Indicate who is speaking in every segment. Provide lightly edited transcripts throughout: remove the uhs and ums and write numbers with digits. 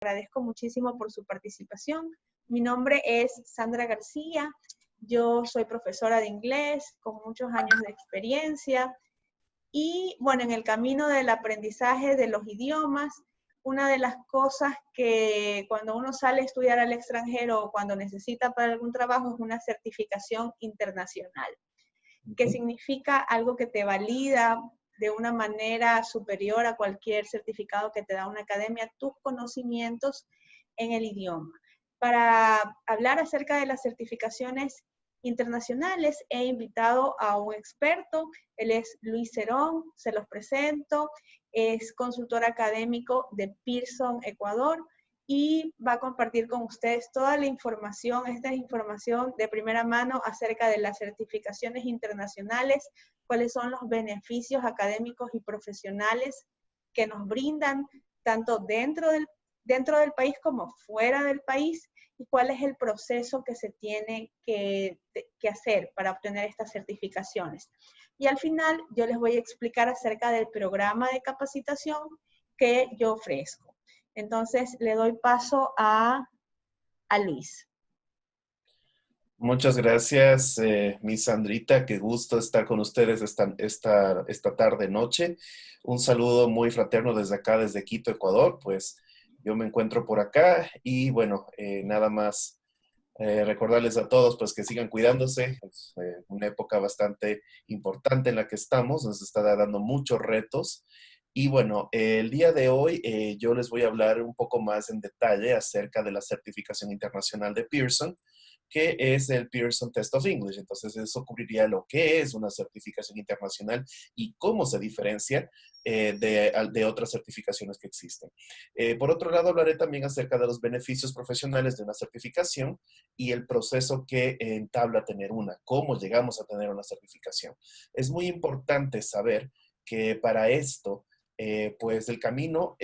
Speaker 1: Agradezco muchísimo por su participación. Mi nombre es Sandra García. Yo soy profesora de inglés con muchos años de experiencia. Y bueno, en el camino del aprendizaje de los idiomas, una de las cosas que cuando uno sale a estudiar al extranjero o cuando necesita para algún trabajo es una certificación internacional, que significa algo que te valida de una manera superior a cualquier certificado que te da una academia, tus conocimientos en el idioma. Para hablar acerca de las certificaciones internacionales, he invitado a un experto. Él es Luis Cerón, se los presento. Es consultor académico de Pearson, Ecuador, y va a compartir con ustedes toda la información. Esta es información de primera mano acerca de las certificaciones internacionales, cuáles son los beneficios académicos y profesionales que nos brindan tanto dentro del país como fuera del país, y cuál es el proceso que se tiene que hacer para obtener estas certificaciones. Y al final yo les voy a explicar acerca del programa de capacitación que yo ofrezco. Entonces le doy paso a Luis.
Speaker 2: Muchas gracias, Miss Sandrita. Qué gusto estar con ustedes esta tarde-noche. Un saludo muy fraterno desde acá, desde Quito, Ecuador. Pues yo me encuentro por acá y bueno, nada más recordarles a todos pues que sigan cuidándose. Es una época bastante importante en la que estamos, nos está dando muchos retos. Y bueno, el día de hoy yo les voy a hablar un poco más en detalle acerca de la certificación internacional de Pearson, que es el Pearson Test of English. Entonces, eso cubriría lo que es una certificación internacional y cómo se diferencia de otras certificaciones que existen. Por otro lado, hablaré también acerca de los beneficios profesionales de una certificación y el proceso que entabla tener una, cómo llegamos a tener una certificación. Es muy importante saber que para esto, pues el camino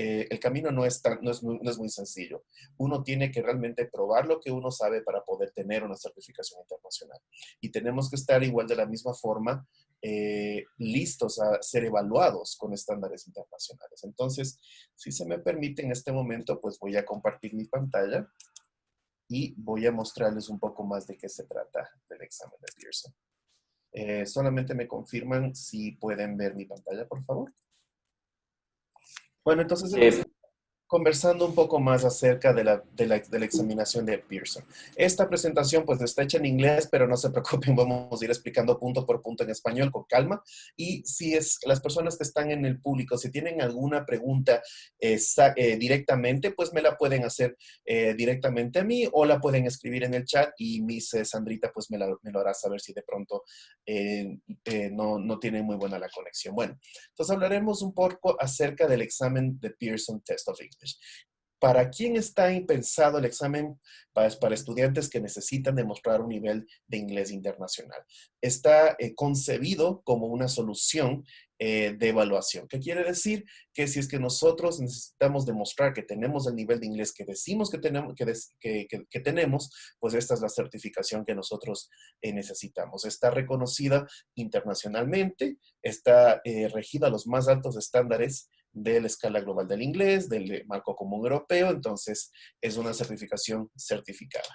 Speaker 2: no es muy sencillo. Uno tiene que realmente probar lo que uno sabe para poder tener una certificación internacional. Y tenemos que estar igual de la misma forma listos a ser evaluados con estándares internacionales. Entonces, si se me permite en este momento, pues voy a compartir mi pantalla y voy a mostrarles un poco más de qué se trata del examen de Pearson. Solamente me confirman si pueden ver mi pantalla, por favor. Bueno, entonces conversando un poco más acerca de la examinación de Pearson. Esta presentación pues está hecha en inglés, pero no se preocupen, vamos a ir explicando punto por punto en español con calma. Y si es las personas que están en el público, si tienen alguna pregunta directamente, pues me la pueden hacer directamente a mí o la pueden escribir en el chat y Miss Sandrita pues me lo hará saber si de pronto no tiene muy buena la conexión. Bueno, entonces hablaremos un poco acerca del examen de Pearson Test of English. ¿Para quién está pensado el examen? Para estudiantes que necesitan demostrar un nivel de inglés internacional. Está concebido como una solución de evaluación. ¿Qué quiere decir? Que si es que nosotros necesitamos demostrar que tenemos el nivel de inglés que decimos que tenemos, pues esta es la certificación que nosotros necesitamos. Está reconocida internacionalmente, está regida a los más altos estándares de la escala global del inglés, del marco común europeo, entonces es una certificación certificada.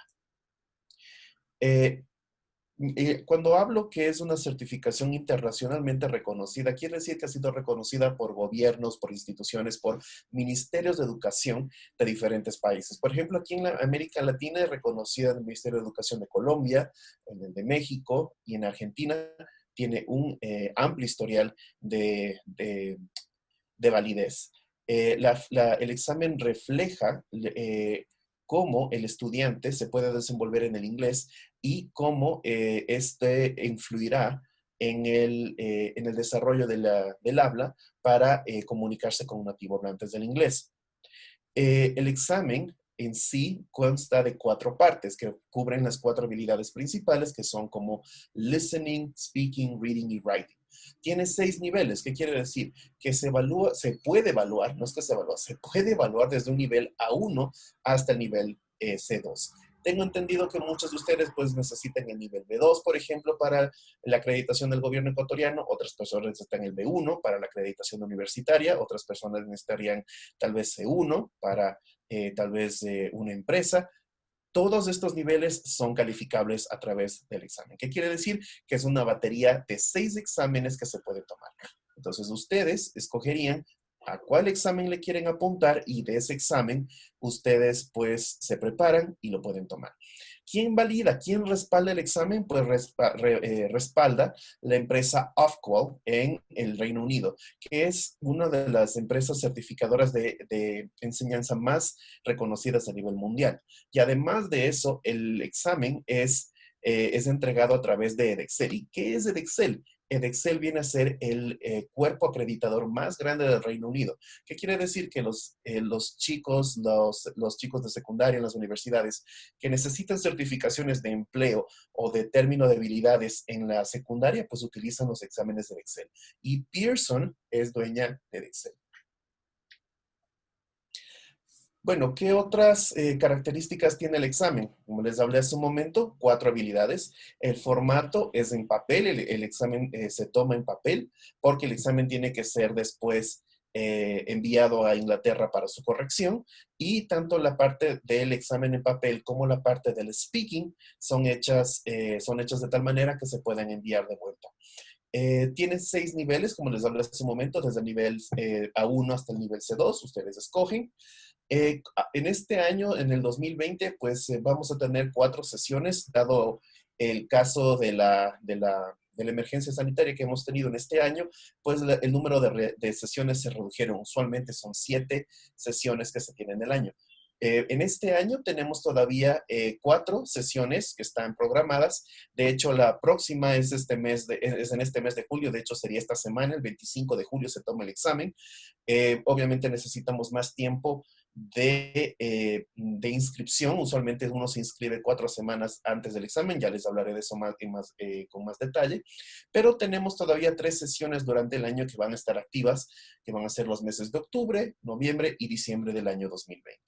Speaker 2: Cuando hablo que es una certificación internacionalmente reconocida, quiere decir que ha sido reconocida por gobiernos, por instituciones, por ministerios de educación de diferentes países. Por ejemplo, aquí en la América Latina es reconocida en el Ministerio de Educación de Colombia, en el de México y en Argentina tiene un amplio historial de validez. El examen refleja cómo el estudiante se puede desenvolver en el inglés y cómo este influirá en el desarrollo del habla para comunicarse con un nativo hablantes del inglés. El examen en sí consta de 4 partes que cubren las 4 habilidades principales que son como listening, speaking, reading y writing. Tiene 6 niveles. ¿Qué quiere decir? Que se puede evaluar, no es que se evalúa, se puede evaluar desde un nivel A1 hasta el nivel C2. Tengo entendido que muchos de ustedes pues necesitan el nivel B2, por ejemplo, para la acreditación del gobierno ecuatoriano, otras personas necesitan el B1 para la acreditación universitaria, otras personas necesitarían tal vez C1 para tal vez una empresa. Todos estos niveles son calificables a través del examen. ¿Qué quiere decir? Que es una batería de 6 exámenes que se puede tomar. Entonces, ustedes escogerían a cuál examen le quieren apuntar y de ese examen ustedes pues se preparan y lo pueden tomar. ¿Quién valida? ¿Quién respalda el examen? Pues respalda la empresa Ofqual en el Reino Unido, que es una de las empresas certificadoras de enseñanza más reconocidas a nivel mundial. Y además de eso, el examen es entregado a través de Edexcel. ¿Y qué es Edexcel? Edexcel viene a ser el cuerpo acreditador más grande del Reino Unido. ¿Qué quiere decir? Que los chicos de secundaria en las universidades que necesitan certificaciones de empleo o de término de habilidades en la secundaria, pues utilizan los exámenes de Edexcel. Y Pearson es dueña de Edexcel. Bueno, ¿qué otras características tiene el examen? Como les hablé hace un momento, 4 habilidades. El formato es en papel, el examen se toma en papel, porque el examen tiene que ser después enviado a Inglaterra para su corrección. Y tanto la parte del examen en papel como la parte del speaking son hechas de tal manera que se pueden enviar de vuelta. Tiene 6 niveles, como les hablé hace un momento, desde el nivel A1 hasta el nivel C2, ustedes escogen. En este año, en el 2020, pues vamos a tener 4 sesiones, dado el caso de la emergencia sanitaria que hemos tenido en este año, pues el número de sesiones se redujeron. Usualmente son 7 sesiones que se tienen el año. En este año tenemos todavía 4 sesiones que están programadas. De hecho, la próxima es en este mes de julio. De hecho, sería esta semana, el 25 de julio se toma el examen. Obviamente necesitamos más tiempo de inscripción. Usualmente uno se inscribe 4 semanas antes del examen. Ya les hablaré de eso con más detalle. Pero tenemos todavía 3 sesiones durante el año que van a estar activas, que van a ser los meses de octubre, noviembre y diciembre del año 2020.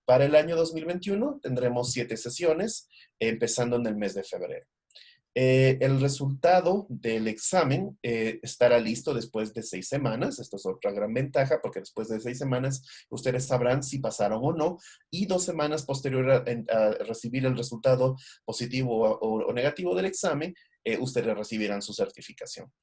Speaker 2: Para el año 2021 tendremos 7 sesiones, empezando en el mes de febrero. El resultado del examen estará listo después de 6 semanas. Esto es otra gran ventaja, porque después de 6 semanas ustedes sabrán si pasaron o no, y 2 semanas posterior a recibir el resultado positivo o negativo del examen, ustedes recibirán su certificación.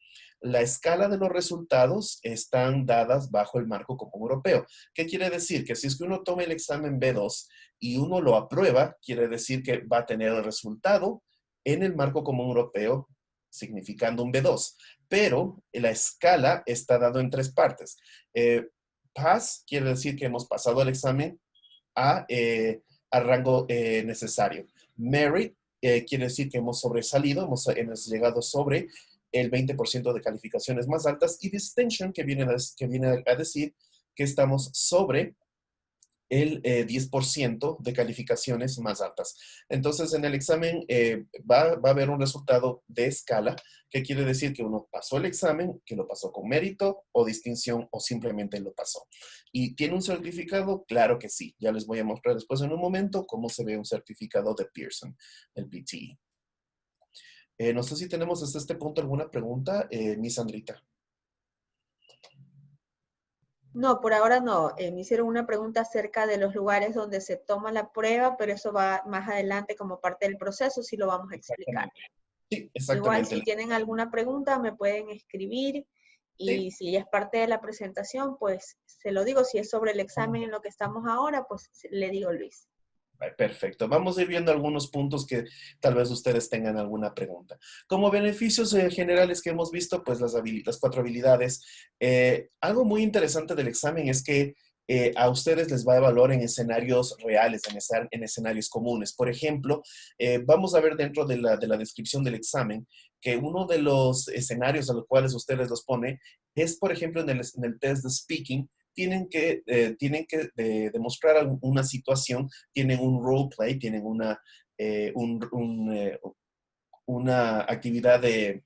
Speaker 2: La escala de los resultados están dadas bajo el marco común europeo. ¿Qué quiere decir? Que si es que uno toma el examen B2 y uno lo aprueba, quiere decir que va a tener el resultado en el marco común europeo, significando un B2. Pero la escala está dado en 3 partes. Pass quiere decir que hemos pasado el examen a rango necesario. Merit quiere decir que hemos sobresalido, hemos llegado sobre el 20% de calificaciones más altas, y distinction, que viene a decir que estamos sobre el 10% de calificaciones más altas. Entonces, en el examen va a haber un resultado de escala, que quiere decir que uno pasó el examen, que lo pasó con mérito o distinción, o simplemente lo pasó. ¿Y tiene un certificado? Claro que sí. Ya les voy a mostrar después en un momento cómo se ve un certificado de Pearson, el PTE. No sé si tenemos hasta este punto alguna pregunta, Miss Sandrita.
Speaker 1: No, por ahora no. Me hicieron una pregunta acerca de los lugares donde se toma la prueba, pero eso va más adelante como parte del proceso, sí lo vamos a explicar.
Speaker 2: Sí,
Speaker 1: Igual,
Speaker 2: exactamente.
Speaker 1: si tienen alguna pregunta, me pueden escribir,
Speaker 2: Sí.
Speaker 1: y si es parte de la presentación, pues se lo digo. Si es sobre el examen en lo que estamos ahora, pues le digo Luis.
Speaker 2: Perfecto. Vamos a ir viendo algunos puntos que tal vez ustedes tengan alguna pregunta. Como beneficios generales que hemos visto, pues las 4 habilidades. Algo muy interesante del examen es que a ustedes les va a evaluar en escenarios reales, en escenarios comunes. Por ejemplo, vamos a ver dentro de la descripción del examen que uno de los escenarios a los cuales ustedes los pone es, por ejemplo, en el test de speaking. Tienen que demostrar una situación, tienen un role play, tienen una actividad de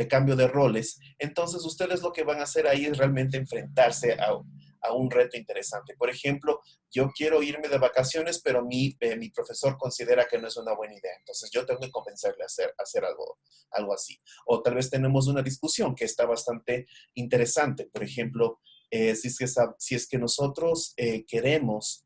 Speaker 2: cambio de roles. Entonces, ustedes lo que van a hacer ahí es realmente enfrentarse a un reto interesante. Por ejemplo, yo quiero irme de vacaciones, pero mi profesor considera que no es una buena idea. Entonces yo tengo que convencerle a hacer algo así. O tal vez tenemos una discusión que está bastante interesante. Por ejemplo, si es que nosotros queremos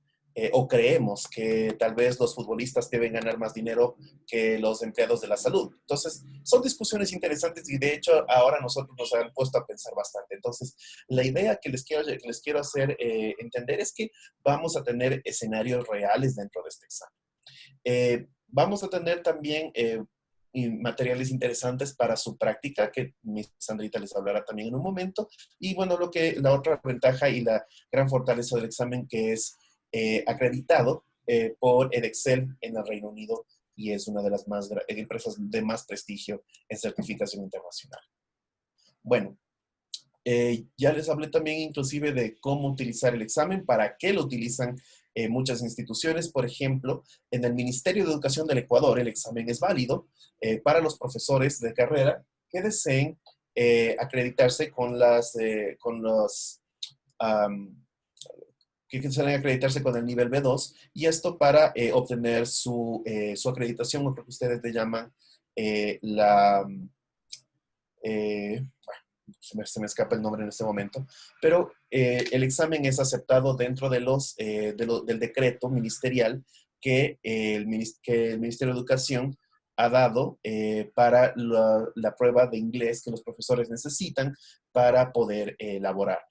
Speaker 2: o creemos que tal vez los futbolistas deben ganar más dinero que los empleados de la salud. Entonces, son discusiones interesantes y de hecho ahora nosotros nos han puesto a pensar bastante. Entonces, la idea que les quiero hacer entender es que vamos a tener escenarios reales dentro de este examen. Vamos a tener también y materiales interesantes para su práctica, que mi Sandrita les hablará también en un momento. Y bueno, la otra ventaja y la gran fortaleza del examen que es acreditado por Edexcel en el Reino Unido y es una de las empresas de más prestigio en certificación internacional. Bueno, ya les hablé también inclusive de cómo utilizar el examen, para qué lo utilizan muchas instituciones. Por ejemplo, en el Ministerio de Educación del Ecuador, el examen es válido para los profesores de carrera que deseen acreditarse que quisieran acreditarse con el nivel B2, y esto para obtener su acreditación, o lo que ustedes le llaman bueno, se me escapa el nombre en este momento, pero el examen es aceptado dentro de del decreto ministerial que el Ministerio de Educación ha dado para la prueba de inglés que los profesores necesitan para poder elaborar.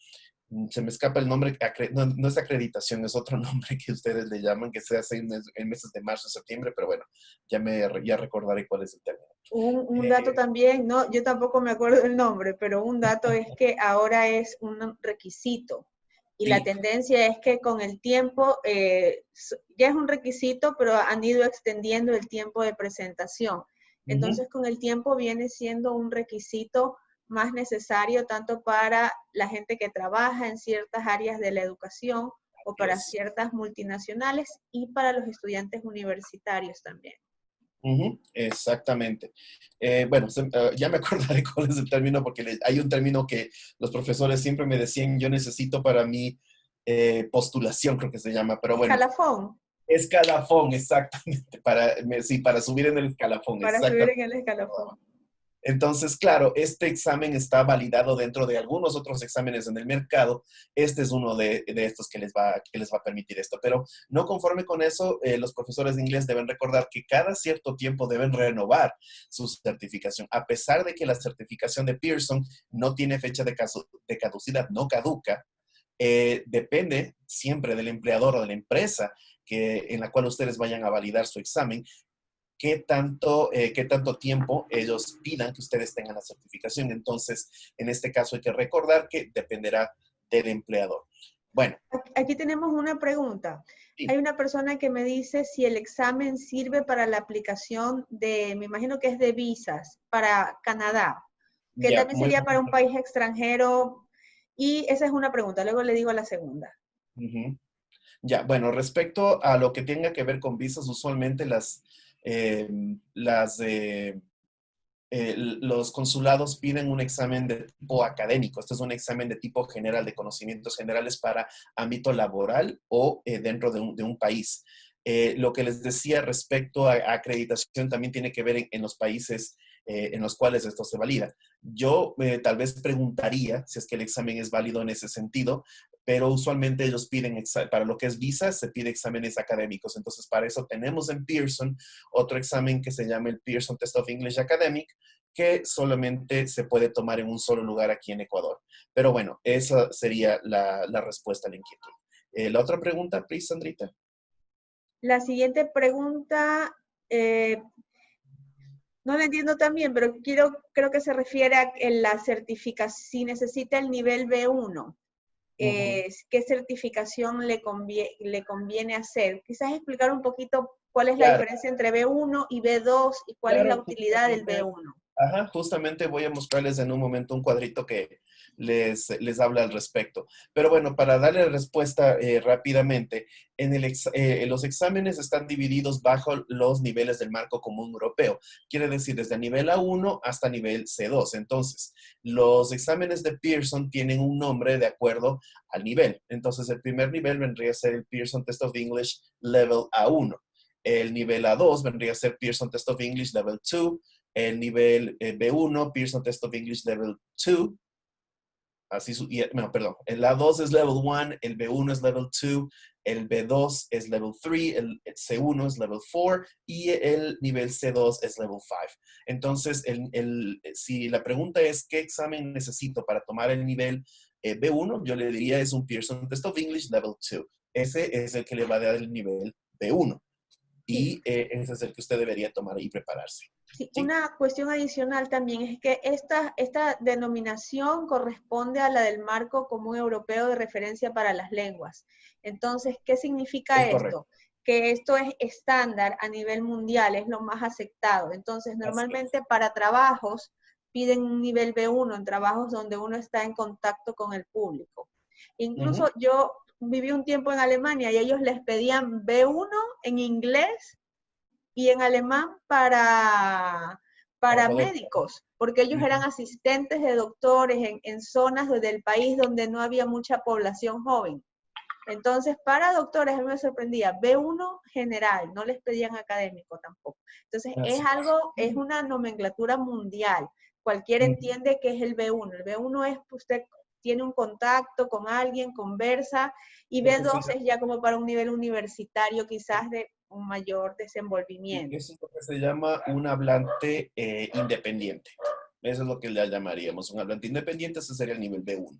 Speaker 2: Se me escapa el nombre, no es acreditación, es otro nombre que ustedes le llaman, que se hace en meses de marzo y septiembre, pero bueno, ya recordaré cuál es el término.
Speaker 1: Un dato también, no, yo tampoco me acuerdo el nombre, pero un dato es que ahora es un requisito y
Speaker 2: Sí.
Speaker 1: la tendencia es que con el tiempo, ya es un requisito, pero han ido extendiendo el tiempo de presentación. Entonces, con el tiempo viene siendo un requisito más necesario tanto para la gente que trabaja en ciertas áreas de la educación o para ciertas multinacionales y para los estudiantes universitarios también.
Speaker 2: Exactamente. Bueno, ya me acordaré cuál es el término, porque hay un término que los profesores siempre me decían, yo necesito para mi postulación, creo que se llama, pero bueno.
Speaker 1: Escalafón.
Speaker 2: Escalafón, exactamente. Para subir en el escalafón.
Speaker 1: Para subir en el escalafón.
Speaker 2: Entonces, claro, este examen está validado dentro de algunos otros exámenes en el mercado. Este es uno de estos que les va a permitir esto. Pero no conforme con eso, los profesores de inglés deben recordar que cada cierto tiempo deben renovar su certificación. A pesar de que la certificación de Pearson no tiene fecha de caducidad, no caduca, depende siempre del empleador o de la empresa en la cual ustedes vayan a validar su examen, qué tanto tiempo ellos pidan que ustedes tengan la certificación. Entonces, en este caso hay que recordar que dependerá del empleador. Bueno.
Speaker 1: Aquí tenemos una pregunta.
Speaker 2: Sí.
Speaker 1: Hay una persona que me dice si el examen sirve para la aplicación me imagino que es de visas, para Canadá, que también sería para un país extranjero. Y esa es una pregunta, luego le digo la segunda.
Speaker 2: Ya, bueno, respecto a lo que tenga que ver con visas, usualmente los consulados piden un examen de tipo académico. Este es un examen de tipo general, de conocimientos generales para ámbito laboral o dentro de un país. Lo que les decía respecto a acreditación también tiene que ver en los países en los cuales esto se valida. Yo tal vez preguntaría si es que el examen es válido en ese sentido, pero usualmente ellos piden, para lo que es visa, se pide exámenes académicos. Entonces, para eso tenemos en Pearson otro examen que se llama el Pearson Test of English Academic, que solamente se puede tomar en un solo lugar aquí en Ecuador. Pero bueno, esa sería la respuesta a la inquietud. La otra pregunta, please, Sandrita.
Speaker 1: La siguiente pregunta, no la entiendo también, pero creo que se refiere a la certificación, si necesita el nivel B1. ¿Qué certificación le conviene hacer? Quizás explicar un poquito cuál es la diferencia entre B1 y B2 y cuál es la utilidad del B1.
Speaker 2: Justamente voy a mostrarles en un momento un cuadrito que les habla al respecto. Pero bueno, para darle respuesta rápidamente, los exámenes están divididos bajo los niveles del marco común europeo. Quiere decir, desde nivel A1 hasta nivel C2. Entonces, los exámenes de Pearson tienen un nombre de acuerdo al nivel. Entonces, el primer nivel vendría a ser el Pearson Test of English Level A1. El nivel A2 vendría a ser Pearson Test of English Level 2. El nivel B1, Pearson Test of English Level 2. Perdón, el A2 es Level 1, el B1 es Level 2, el B2 es Level 3, el C1 es Level 4 y el nivel C2 es Level 5. Entonces, si la pregunta es ¿qué examen necesito para tomar el nivel B1? Yo le diría es un Pearson Test of English Level 2. Ese es el que le va a dar el nivel B1
Speaker 1: Sí.
Speaker 2: y ese es el que usted debería tomar y prepararse.
Speaker 1: Sí,
Speaker 2: ¿Sí?
Speaker 1: una cuestión adicional también es que esta denominación corresponde a la del Marco Común Europeo de Referencia para las Lenguas. Entonces, ¿qué significa
Speaker 2: Es correcto.
Speaker 1: esto? Que esto es estándar a nivel mundial, es lo más aceptado. Entonces,
Speaker 2: Así es.
Speaker 1: normalmente para trabajos piden un nivel B1, en trabajos donde uno está en contacto con el público. Incluso yo viví un tiempo en Alemania y ellos les pedían B1 en inglés y en alemán para
Speaker 2: poder.
Speaker 1: médicos, porque ellos eran asistentes de doctores en zonas del país donde no había mucha población joven. Entonces, para doctores, a mí me sorprendía, B1 general, no les pedían académico tampoco. Entonces, es
Speaker 2: Así es.
Speaker 1: algo, es una nomenclatura mundial. Cualquiera entiende que es el B1. El B1 es que usted tiene un contacto con alguien, conversa, y
Speaker 2: Lo que se
Speaker 1: B2 es ya como para un nivel universitario, quizás de un mayor desenvolvimiento.
Speaker 2: Eso es lo que se llama un hablante independiente. Eso es lo que le llamaríamos un hablante independiente. Ese sería el nivel B1.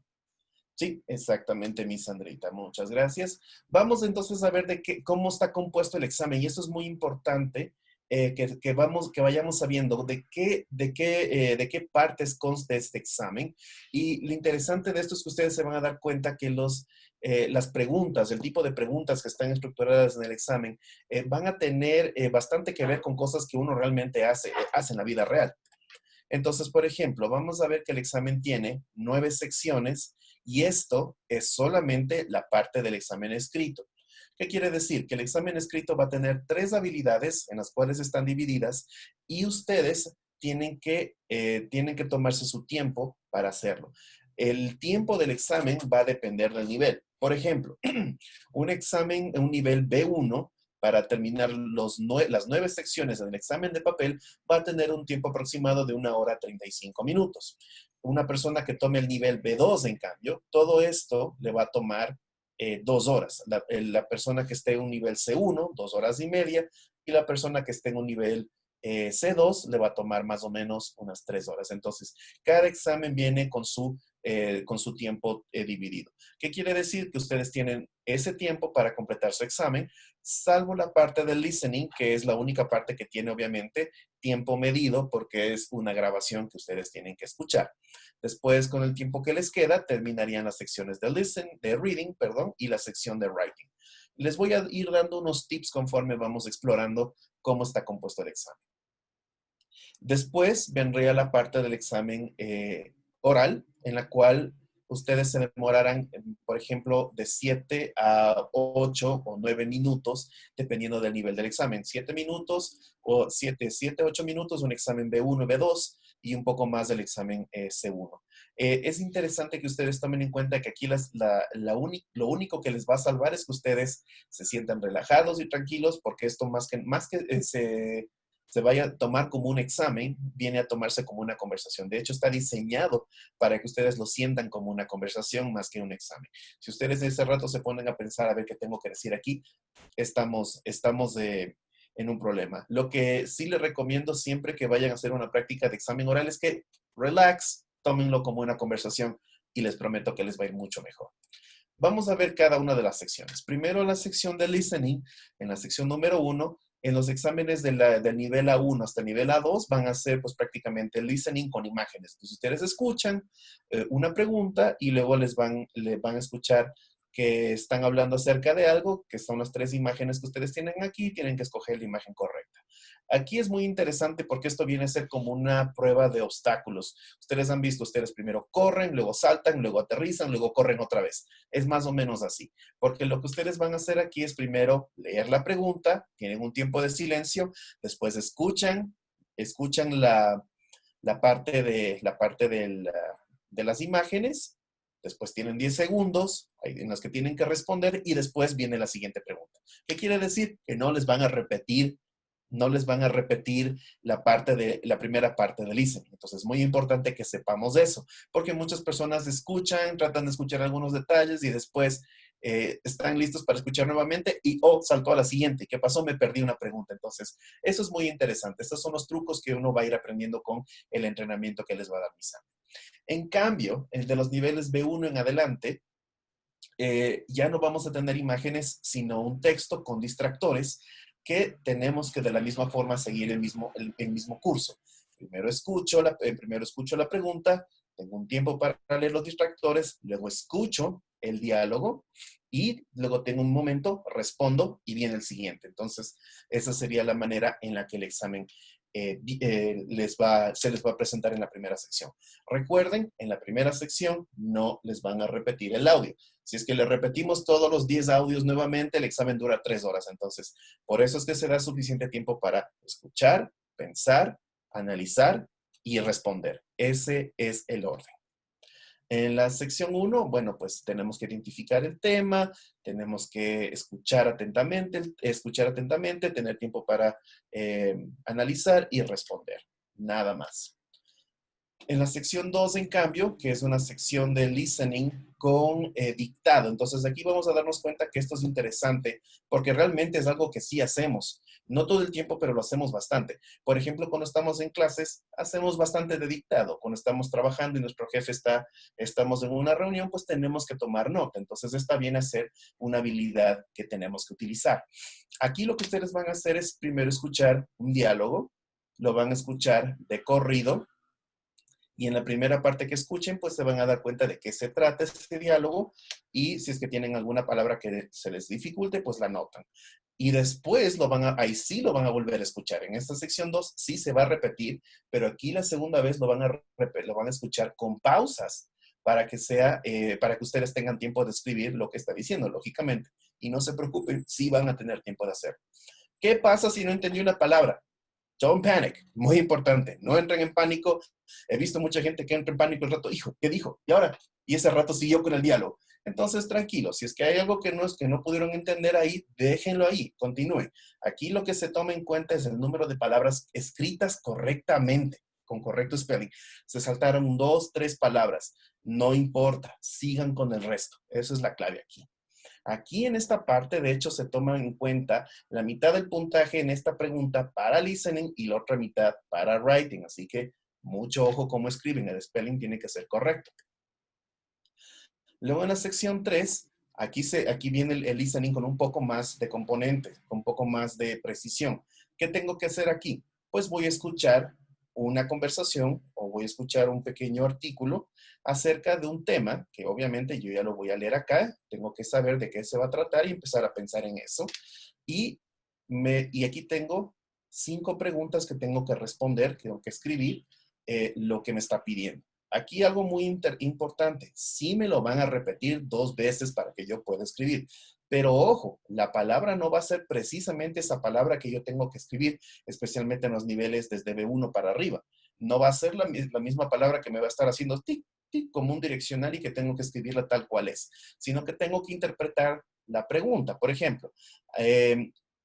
Speaker 2: Sí, exactamente, mi Sandrita. Muchas gracias. Vamos entonces a ver cómo está compuesto el examen. Y eso es muy importante que vayamos sabiendo de qué partes consta este examen. Y lo interesante de esto es que ustedes se van a dar cuenta que las preguntas, el tipo de preguntas que están estructuradas en el examen, van a tener bastante que ver con cosas que uno realmente hace en la vida real. Entonces, por ejemplo, vamos a ver que el examen tiene 9 secciones y esto es solamente la parte del examen escrito. ¿Qué quiere decir? Que el examen escrito va a tener 3 habilidades en las cuales están divididas y ustedes tienen que tomarse su tiempo para hacerlo. El tiempo del examen va a depender del nivel. Por ejemplo, un examen, un nivel B1, para terminar las 9 secciones del examen de papel, va a tener un tiempo aproximado de 1 hora 35 minutos. Una persona que tome el nivel B2, en cambio, todo esto le va a tomar 2 horas. La persona que esté en un nivel C1, 2 horas y media, y la persona que esté en un nivel C2 le va a tomar más o menos unas 3 horas. Entonces, cada examen viene con su tiempo dividido. ¿Qué quiere decir? Que ustedes tienen ese tiempo para completar su examen, salvo la parte del listening, que es la única parte que tiene obviamente tiempo medido porque es una grabación que ustedes tienen que escuchar. Después, con el tiempo que les queda, terminarían las secciones de reading, perdón, y la sección de writing. Les voy a ir dando unos tips conforme vamos explorando cómo está compuesto el examen. Después vendría la parte del examen oral, en la cual ustedes se demorarán, por ejemplo, de 7 a 8 o 9 minutos, dependiendo del nivel del examen. 7 minutos o 7, 8 minutos, un examen B1, B2 y un poco más del examen C1. Es interesante que ustedes tomen en cuenta que aquí lo único que les va a salvar es que ustedes se sientan relajados y tranquilos, porque esto más que se vaya a tomar como un examen, viene a tomarse como una conversación. De hecho, está diseñado para que ustedes lo sientan como una conversación más que un examen. Si ustedes de ese rato se ponen a pensar a ver qué tengo que decir aquí, estamos en un problema. Lo que sí les recomiendo siempre que vayan a hacer una práctica de examen oral es que relax, tómenlo como una conversación y les prometo que les va a ir mucho mejor. Vamos a ver cada una de las secciones. Primero la sección de listening. En la sección número 1, en los exámenes del nivel A1 hasta el nivel A2 van a ser pues prácticamente listening con imágenes. Entonces ustedes escuchan una pregunta y luego le van a escuchar que están hablando acerca de algo, que son las 3 imágenes que ustedes tienen aquí, tienen que escoger la imagen correcta. Aquí es muy interesante porque esto viene a ser como una prueba de obstáculos. Ustedes han visto, ustedes primero corren, luego saltan, luego aterrizan, luego corren otra vez. Es más o menos así, porque lo que ustedes van a hacer aquí es primero leer la pregunta, tienen un tiempo de silencio, después escuchan la parte de las imágenes, después tienen 10 segundos en los que tienen que responder y después viene la siguiente pregunta. ¿Qué quiere decir? Que no les van a repetir la primera parte del listening. Entonces, es muy importante que sepamos eso, porque muchas personas escuchan, tratan de escuchar algunos detalles y después están listos para escuchar nuevamente y, saltó a la siguiente. ¿Qué pasó? Me perdí una pregunta. Entonces, eso es muy interesante. Estos son los trucos que uno va a ir aprendiendo con el entrenamiento que les va a dar Misa. En cambio, el de los niveles B1 en adelante, ya no vamos a tener imágenes, sino un texto con distractores que tenemos que de la misma forma seguir el mismo curso. Primero escucho la pregunta, tengo un tiempo para leer los distractores, luego escucho el diálogo y luego tengo un momento, respondo y viene el siguiente. Entonces, esa sería la manera en la que el examen se les va a presentar en la primera sección. Recuerden, en la primera sección no les van a repetir el audio. Si es que le repetimos todos los 10 audios nuevamente, el examen dura 3 horas. Entonces, por eso es que se da suficiente tiempo para escuchar, pensar, analizar y responder. Ese es el orden. En la sección 1, bueno, pues tenemos que identificar el tema, tenemos que escuchar atentamente, tener tiempo para analizar y responder. Nada más. En la sección 2, en cambio, que es una sección de listening con dictado. Entonces, aquí vamos a darnos cuenta que esto es interesante porque realmente es algo que sí hacemos. No todo el tiempo, pero lo hacemos bastante. Por ejemplo, cuando estamos en clases, hacemos bastante de dictado. Cuando estamos trabajando y nuestro jefe estamos en una reunión, pues tenemos que tomar nota. Entonces, esta viene a ser una habilidad que tenemos que utilizar. Aquí lo que ustedes van a hacer es primero escuchar un diálogo. Lo van a escuchar de corrido. Y en la primera parte que escuchen, pues se van a dar cuenta de qué se trata este diálogo y si es que tienen alguna palabra que se les dificulte, pues la anotan. Y después ahí sí lo van a volver a escuchar. En esta sección 2 sí se va a repetir, pero aquí la segunda vez lo van a escuchar con pausas para que ustedes tengan tiempo de escribir lo que está diciendo, lógicamente. Y no se preocupen, sí van a tener tiempo de hacerlo. ¿Qué pasa si no entendí una palabra? Don't panic, muy importante, no entren en pánico. He visto mucha gente que entra en pánico el rato, hijo, ¿qué dijo? ¿Y ahora? Y ese rato siguió con el diálogo. Entonces, tranquilos, si es que hay algo que no pudieron entender ahí, déjenlo ahí, continúen. Aquí lo que se toma en cuenta es el número de palabras escritas correctamente, con correcto spelling. Se saltaron 2, 3 palabras, no importa, sigan con el resto. Esa es la clave aquí. Aquí en esta parte, de hecho, se toma en cuenta la mitad del puntaje en esta pregunta para listening y la otra mitad para writing. Así que mucho ojo cómo escriben. El spelling tiene que ser correcto. Luego en la sección 3, aquí viene el listening con un poco más de componente, con un poco más de precisión. ¿Qué tengo que hacer aquí? Pues voy a escuchar una conversación o voy a escuchar un pequeño artículo acerca de un tema que obviamente yo ya lo voy a leer acá. Tengo que saber de qué se va a tratar y empezar a pensar en eso. Y aquí tengo 5 preguntas que tengo que responder, que tengo que escribir lo que me está pidiendo. Aquí algo muy importante, sí me lo van a repetir 2 veces para que yo pueda escribir. Pero ojo, la palabra no va a ser precisamente esa palabra que yo tengo que escribir, especialmente en los niveles desde B1 para arriba. No va a ser la misma palabra que me va a estar haciendo tic, tic, como un direccional y que tengo que escribirla tal cual es, sino que tengo que interpretar la pregunta. Por ejemplo,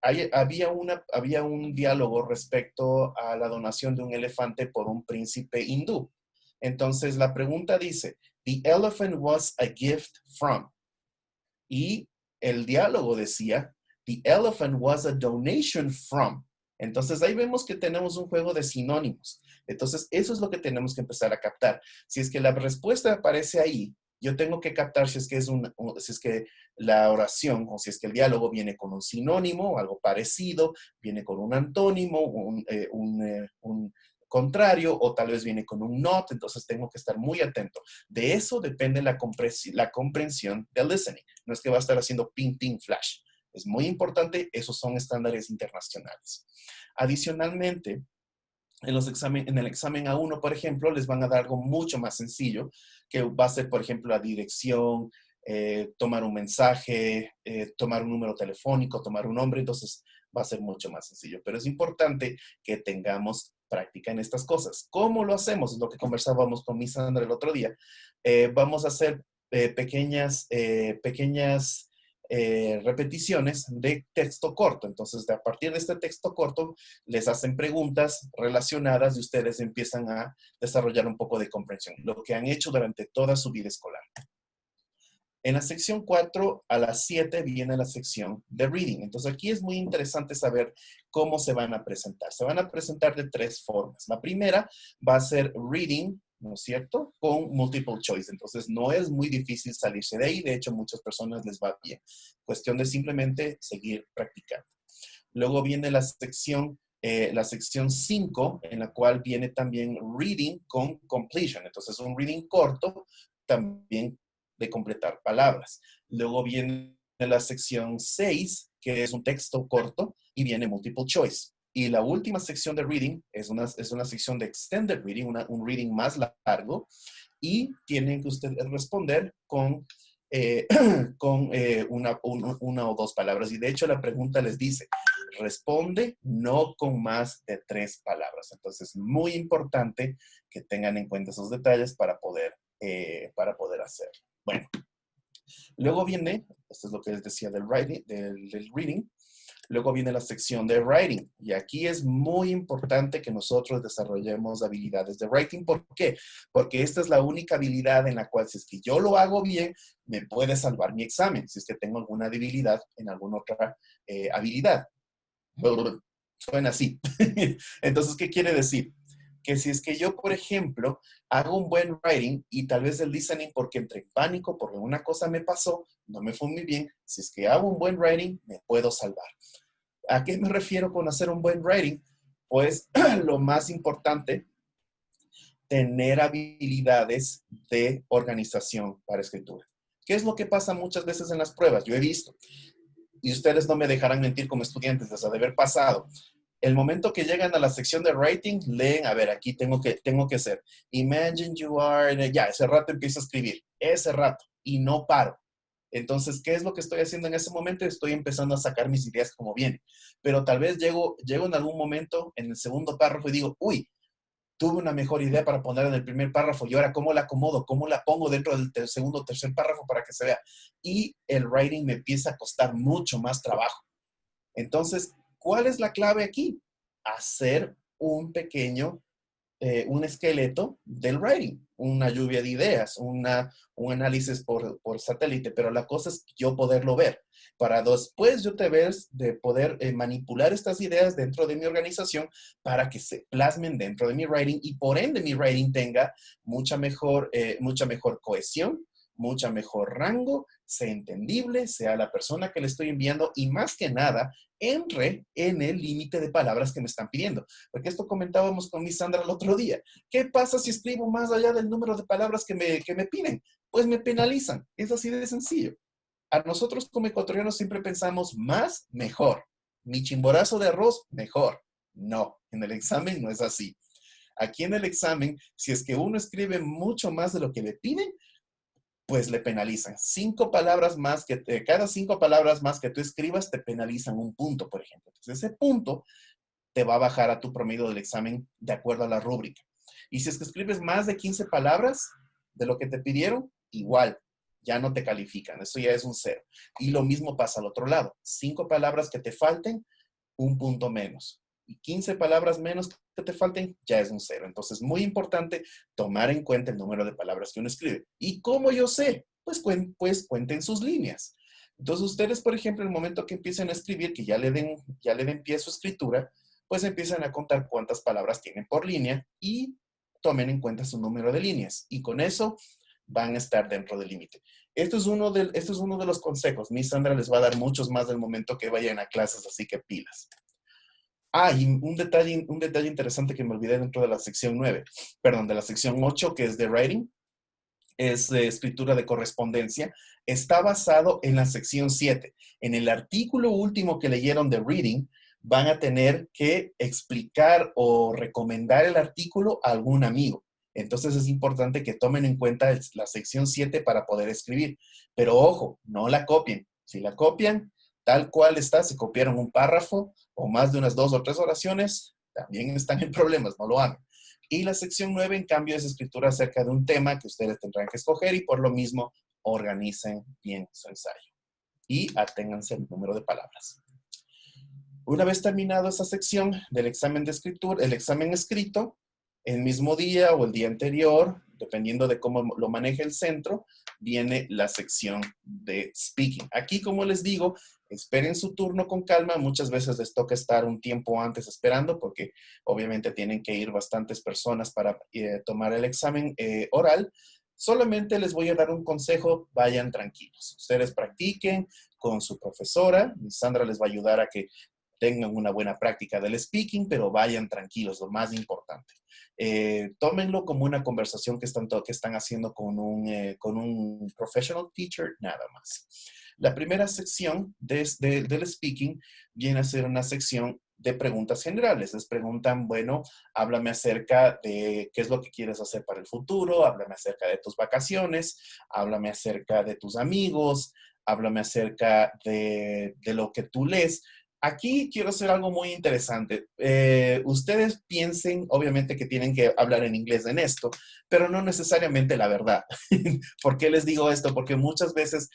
Speaker 2: había un diálogo respecto a la donación de un elefante por un príncipe hindú. Entonces, la pregunta dice, "The elephant was a gift from." Y el diálogo decía, "The elephant was a donation from." Entonces, ahí vemos que tenemos un juego de sinónimos. Entonces, eso es lo que tenemos que empezar a captar. Si es que la respuesta aparece ahí, yo tengo que captar si es que la oración o si es que el diálogo viene con un sinónimo o algo parecido, viene con un antónimo, contrario o tal vez viene con un not, entonces tengo que estar muy atento. De eso depende la comprensión del listening. No es que va a estar haciendo ping, ping, flash. Es muy importante, esos son estándares internacionales. Adicionalmente, en el examen A1, por ejemplo, les van a dar algo mucho más sencillo, que va a ser, por ejemplo, la dirección, tomar un mensaje, tomar un número telefónico, tomar un nombre, entonces va a ser mucho más sencillo. Pero es importante que tengamos práctica en estas cosas. ¿Cómo lo hacemos? Es lo que conversábamos con Miss Sandra el otro día. Vamos a hacer pequeñas repeticiones de texto corto. Entonces, a partir de este texto corto, les hacen preguntas relacionadas y ustedes empiezan a desarrollar un poco de comprensión, lo que han hecho durante toda su vida escolar. En la sección 4 a las 7 viene la sección de reading. Entonces, aquí es muy interesante saber cómo se van a presentar. Se van a presentar de 3 formas. La primera va a ser reading, ¿no es cierto?, con multiple choice. Entonces, no es muy difícil salirse de ahí. De hecho, a muchas personas les va bien. Cuestión de simplemente seguir practicando. Luego viene la sección 5, en la cual viene también reading con completion. Entonces, un reading corto, también de completar palabras. Luego viene la sección 6, que es un texto corto, y viene multiple choice. Y la última sección de reading es una sección de extended reading, un reading más largo, y tienen que ustedes responder con, una o dos palabras. Y de hecho la pregunta les dice, responde no con más de 3 palabras. Entonces, muy importante que tengan en cuenta esos detalles para poder hacerlo. Bueno, luego viene, esto es lo que les decía del reading, luego viene la sección de writing. Y aquí es muy importante que nosotros desarrollemos habilidades de writing. ¿Por qué? Porque esta es la única habilidad en la cual, si es que yo lo hago bien, me puede salvar mi examen, si es que tengo alguna debilidad en alguna otra habilidad. Suena así. Entonces, ¿qué quiere decir? Que si es que yo, por ejemplo, hago un buen writing y tal vez el listening, porque entré en pánico, porque una cosa me pasó, no me fue muy bien, si es que hago un buen writing, me puedo salvar. ¿A qué me refiero con hacer un buen writing? Pues lo más importante, tener habilidades de organización para escritura. ¿Qué es lo que pasa muchas veces en las pruebas? Yo he visto, y ustedes no me dejarán mentir como estudiantes, desde de haber pasado. El momento que llegan a la sección de writing, leen, a ver, aquí tengo que hacer. Imagine you are, ya, ese rato empiezo a escribir, ese rato, y no paro. Entonces, ¿qué es lo que estoy haciendo en ese momento? Estoy empezando a sacar mis ideas como vienen. Pero tal vez llego en algún momento en el segundo párrafo y digo, uy, tuve una mejor idea para poner en el primer párrafo y ahora cómo la acomodo, cómo la pongo dentro del segundo o tercer párrafo para que se vea. Y el writing me empieza a costar mucho más trabajo. Entonces, ¿cuál es la clave aquí? Hacer un esqueleto del writing, una lluvia de ideas, un análisis por satélite, pero la cosa es yo poderlo ver, para después yo de poder manipular estas ideas dentro de mi organización para que se plasmen dentro de mi writing y por ende mi writing tenga mucha mejor cohesión, mucha mejor rango, sea entendible, sea la persona que le estoy enviando y más que nada, entre en el límite de palabras que me están pidiendo. Porque esto comentábamos con Miss Sandra el otro día. ¿Qué pasa si escribo más allá del número de palabras que me piden? Pues me penalizan. Es así de sencillo. A nosotros como ecuatorianos siempre pensamos más, mejor. Mi chimborazo de arroz, mejor. No, en el examen no es así. Aquí en el examen, si es que uno escribe mucho más de lo que le piden, pues le penalizan. Cada 5 palabras más que tú escribas te penalizan un punto, por ejemplo. Entonces, ese punto te va a bajar a tu promedio del examen de acuerdo a la rúbrica. Y si es que escribes más de 15 palabras de lo que te pidieron, igual, ya no te califican. Eso ya es un 0. Y lo mismo pasa al otro lado. 5 palabras que te falten, un punto menos. Y 15 palabras menos que te falten, ya es un 0. Entonces, muy importante tomar en cuenta el número de palabras que uno escribe. ¿Y cómo yo sé? Pues cuenten sus líneas. Entonces, ustedes, por ejemplo, en el momento que empiecen a escribir, que ya le den pie a su escritura, pues empiezan a contar cuántas palabras tienen por línea y tomen en cuenta su número de líneas. Y con eso van a estar dentro del límite. Esto es uno de los consejos. Miss Sandra les va a dar muchos más del momento que vayan a clases, así que pilas. Y un detalle interesante que me olvidé dentro de la sección 9, perdón, de la sección 8, que es de writing, es de escritura de correspondencia, está basado en la sección 7. En el artículo último que leyeron de reading, van a tener que explicar o recomendar el artículo a algún amigo. Entonces es importante que tomen en cuenta la sección 7 para poder escribir. Pero ojo, no la copien. Si la copian, tal cual está, si copiaron un párrafo o más de unas 2 o 3 oraciones, también están en problemas, no lo hagan. Y la sección 9, en cambio, es escritura acerca de un tema que ustedes tendrán que escoger y por lo mismo organicen bien su ensayo. Y aténganse el número de palabras. Una vez terminado esta sección del examen de escritura, el examen escrito, el mismo día o el día anterior, dependiendo de cómo lo maneje el centro, viene la sección de speaking. Aquí, como les digo, esperen su turno con calma. Muchas veces les toca estar un tiempo antes esperando porque obviamente tienen que ir bastantes personas para tomar el examen oral. Solamente les voy a dar un consejo, vayan tranquilos. Ustedes practiquen con su profesora. Sandra les va a ayudar a que tengan una buena práctica del speaking, pero vayan tranquilos, lo más importante. Tómenlo como una conversación que están haciendo con un professional teacher, nada más. La primera sección del speaking viene a ser una sección de preguntas generales. Les preguntan, bueno, háblame acerca de qué es lo que quieres hacer para el futuro, háblame acerca de tus vacaciones, háblame acerca de tus amigos, háblame acerca de lo que tú lees. Aquí quiero hacer algo muy interesante. Ustedes piensen, obviamente, que tienen que hablar en inglés en esto, pero no necesariamente la verdad. ¿Por qué les digo esto? Porque muchas veces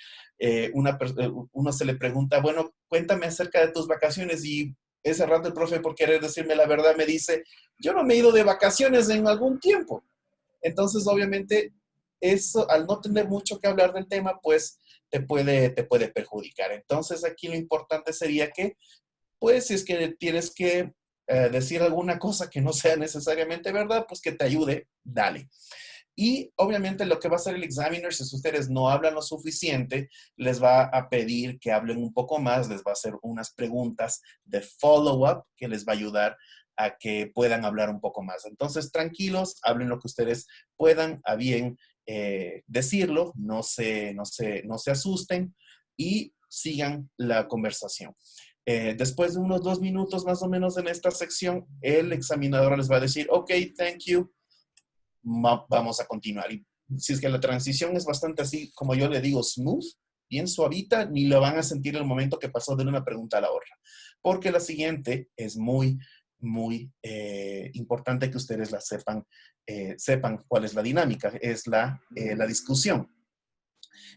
Speaker 2: uno se le pregunta, bueno, cuéntame acerca de tus vacaciones y ese rato el profe, por querer decirme la verdad, me dice, yo no me he ido de vacaciones en algún tiempo. Entonces, obviamente, eso, al no tener mucho que hablar del tema, pues te puede perjudicar. Entonces, aquí lo importante sería que pues si es que tienes que decir alguna cosa que no sea necesariamente verdad, pues que te ayude, dale. Y obviamente lo que va a hacer el examiner, si ustedes no hablan lo suficiente, les va a pedir que hablen un poco más, les va a hacer unas preguntas de follow-up que les va a ayudar a que puedan hablar un poco más. Entonces, tranquilos, hablen lo que ustedes puedan a bien decirlo, no se asusten y sigan la conversación. Después de unos 2 minutos más o menos en esta sección, el examinador les va a decir, ok, thank you, vamos a continuar. Y si es que la transición es bastante así, como yo le digo, smooth, bien suavita, ni lo van a sentir en el momento que pasó de una pregunta a la otra. Porque la siguiente es muy, muy importante que ustedes la sepan cuál es la dinámica, es la discusión.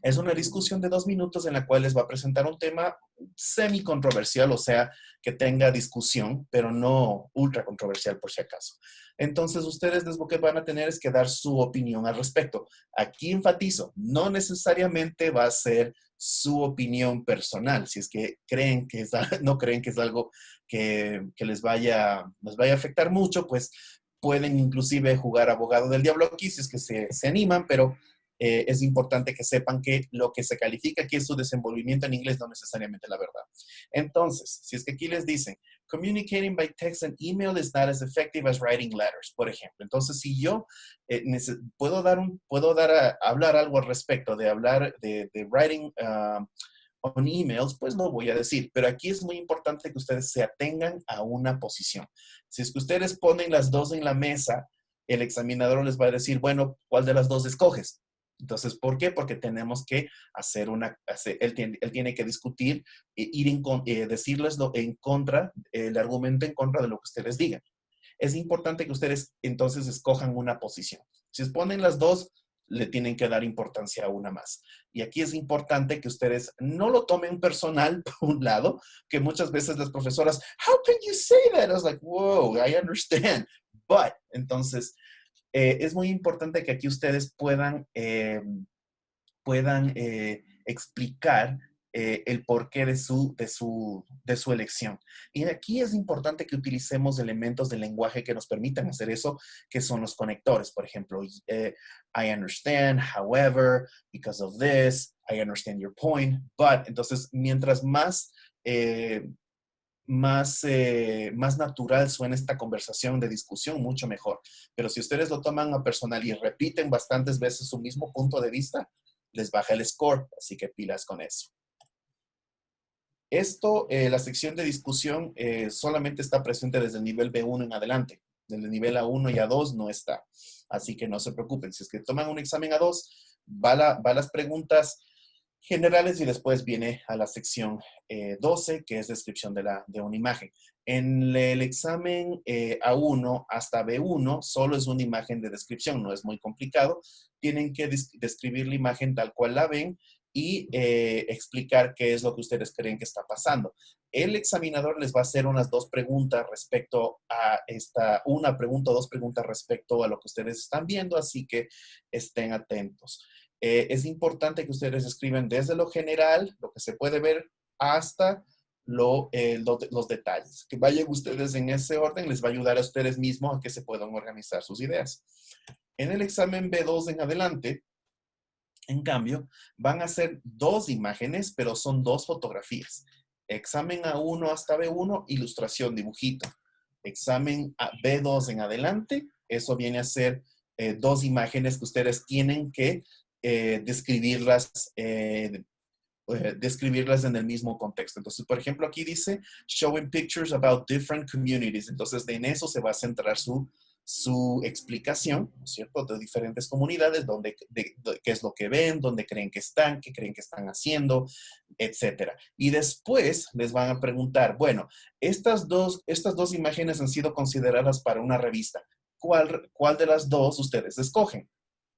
Speaker 2: Es una discusión de 2 minutos en la cual les va a presentar un tema semi-controversial, o sea, que tenga discusión, pero no ultra controversial por si acaso. Entonces, ustedes lo que van a tener es que dar su opinión al respecto. Aquí enfatizo, no necesariamente va a ser su opinión personal, si es que no creen que es algo que les vaya a afectar mucho, pues pueden inclusive jugar abogado del diablo aquí si es que se animan, pero es importante que sepan que lo que se califica aquí es su desenvolvimiento en inglés, no necesariamente la verdad. Entonces, si es que aquí les dicen, communicating by text and email is not as effective as writing letters, por ejemplo. Entonces, si yo hablar algo al respecto de hablar de writing on emails, pues lo voy a decir. Pero aquí es muy importante que ustedes se atengan a una posición. Si es que ustedes ponen las dos en la mesa, el examinador les va a decir, bueno, ¿cuál de las dos escoges? Entonces, ¿por qué? Porque tenemos que él tiene que discutir, decirles en contra, el argumento en contra de lo que ustedes digan. Es importante que ustedes entonces escojan una posición. Si ponen las dos, le tienen que dar importancia a una más. Y aquí es importante que ustedes no lo tomen personal, por un lado, que muchas veces las profesoras, how can you say that? I was like, whoa, I understand. But, entonces, es muy importante que aquí ustedes puedan explicar el porqué de su elección. Y aquí es importante que utilicemos elementos del lenguaje que nos permitan hacer eso, que son los conectores. Por ejemplo, I understand, however, because of this, I understand your point, but. Entonces, mientras más más natural suena esta conversación de discusión, mucho mejor. Pero si ustedes lo toman a personal y repiten bastantes veces su mismo punto de vista, les baja el score, así que pilas con eso. Esto, la sección de discusión solamente está presente desde el nivel B1 en adelante. Desde el nivel A1 y A2 no está. Así que no se preocupen. Si es que toman un examen A2, va las preguntas generales y después viene a la sección 12, que es descripción de una imagen. En el examen A1 hasta B1 solo es una imagen de descripción, no es muy complicado. Tienen que describir la imagen tal cual la ven y explicar qué es lo que ustedes creen que está pasando. El examinador les va a hacer unas dos preguntas respecto a una pregunta o dos preguntas respecto a lo que ustedes están viendo, así que estén atentos. Es importante que ustedes escriban desde lo general, lo que se puede ver, hasta los detalles. Que vayan ustedes en ese orden, les va a ayudar a ustedes mismos a que se puedan organizar sus ideas. En el examen B2 en adelante, en cambio, van a ser dos imágenes, pero son dos fotografías. Examen A1 hasta B1, ilustración, dibujito. Examen B2 en adelante, eso viene a ser dos imágenes que ustedes tienen que describirlas en el mismo contexto. Entonces, por ejemplo, aquí dice showing pictures about different communities. Entonces, en eso se va a centrar su explicación, ¿no es cierto?, de diferentes comunidades, qué es lo que ven, dónde creen que están, qué creen que están haciendo, etcétera. Y después les van a preguntar, bueno, estas dos imágenes han sido consideradas para una revista. ¿Cuál de las dos ustedes escogen?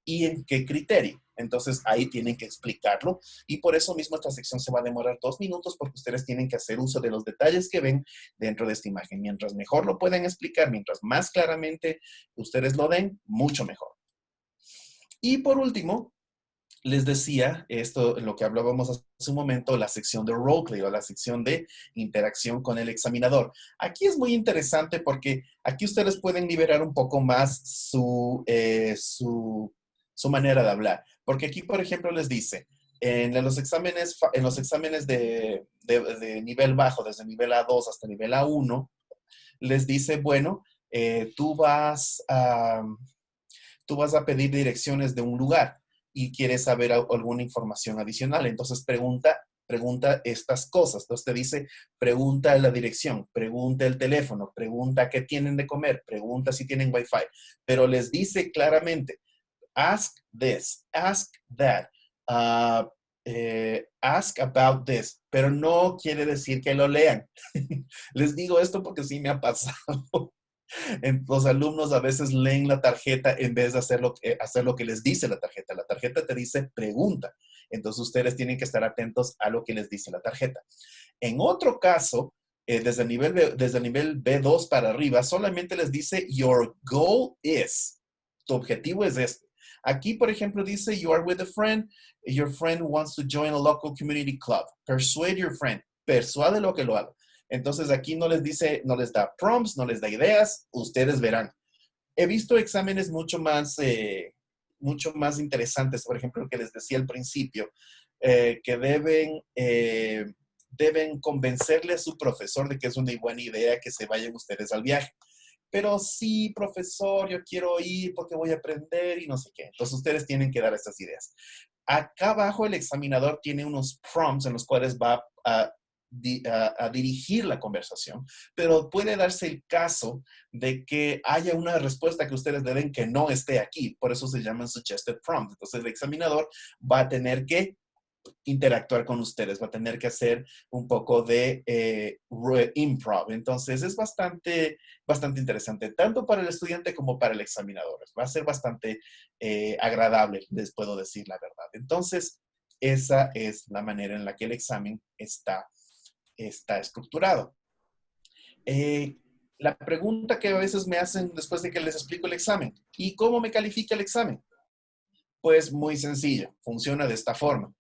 Speaker 2: ¿Y en qué criterio? Entonces, ahí tienen que explicarlo. Y por eso mismo esta sección se va a demorar 2 minutos porque ustedes tienen que hacer uso de los detalles que ven dentro de esta imagen. Mientras mejor lo pueden explicar, mientras más claramente ustedes lo den, mucho mejor. Y por último, les decía, esto lo que hablábamos hace un momento, la sección de roleplay o la sección de interacción con el examinador. Aquí es muy interesante porque aquí ustedes pueden liberar un poco más su manera de hablar. Porque aquí, por ejemplo, les dice, en los exámenes de nivel bajo, desde nivel A2 hasta nivel A1, les dice, bueno, tú vas a pedir direcciones de un lugar y quieres saber alguna información adicional. Entonces pregunta estas cosas. Entonces te dice, pregunta la dirección, pregunta el teléfono, pregunta qué tienen de comer, pregunta si tienen Wi-Fi. Pero les dice claramente, ask this, ask that, ask about this, pero no quiere decir que lo lean. Les digo esto porque sí me ha pasado. Los alumnos a veces leen la tarjeta en vez de hacer lo que les dice la tarjeta. La tarjeta te dice pregunta. Entonces ustedes tienen que estar atentos a lo que les dice la tarjeta. En otro caso, desde el nivel B2 para arriba, solamente les dice your goal is. Tu objetivo es este. Aquí, por ejemplo, dice you are with a friend. Your friend wants to join a local community club. Persuade your friend. Persuádelo que lo haga. Entonces aquí no les da prompts, no les da ideas, ustedes verán. He visto exámenes mucho más interesantes, por ejemplo, el que les decía al principio, que deben convencerle a su profesor de que es una buena idea que se vayan ustedes al viaje. Pero sí, profesor, yo quiero ir porque voy a aprender y no sé qué. Entonces ustedes tienen que dar estas ideas. Acá abajo el examinador tiene unos prompts en los cuales va a dirigir la conversación, pero puede darse el caso de que haya una respuesta que ustedes le den que no esté aquí, por eso se llaman suggested prompts. Entonces el examinador va a tener que interactuar con ustedes, va a tener que hacer un poco de improv. Entonces es bastante interesante, tanto para el estudiante como para el examinador. Va a ser bastante agradable, les puedo decir la verdad. Entonces, esa es la manera en la que el examen está estructurado. La pregunta que a veces me hacen después de que les explico el examen, ¿y cómo me califica el examen? Pues muy sencillo, funciona de esta forma.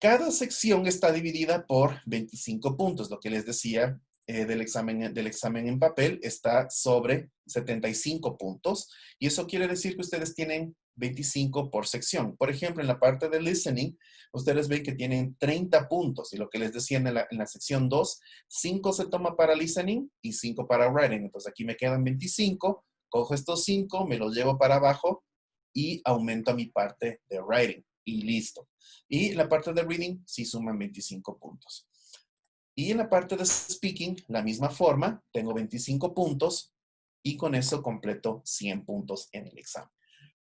Speaker 2: Cada sección está dividida por 25 puntos. Lo que les decía del examen en papel está sobre 75 puntos. Y eso quiere decir que ustedes tienen 25 por sección. Por ejemplo, en la parte de listening, ustedes ven que tienen 30 puntos. Y lo que les decía en la sección 2, 5 se toma para listening y 5 para writing. Entonces aquí me quedan 25. Cojo estos 5, me los llevo para abajo y aumento mi parte de writing. Y listo. Y la parte de reading sí suman 25 puntos. Y en la parte de speaking, la misma forma, tengo 25 puntos y con eso completo 100 puntos en el examen.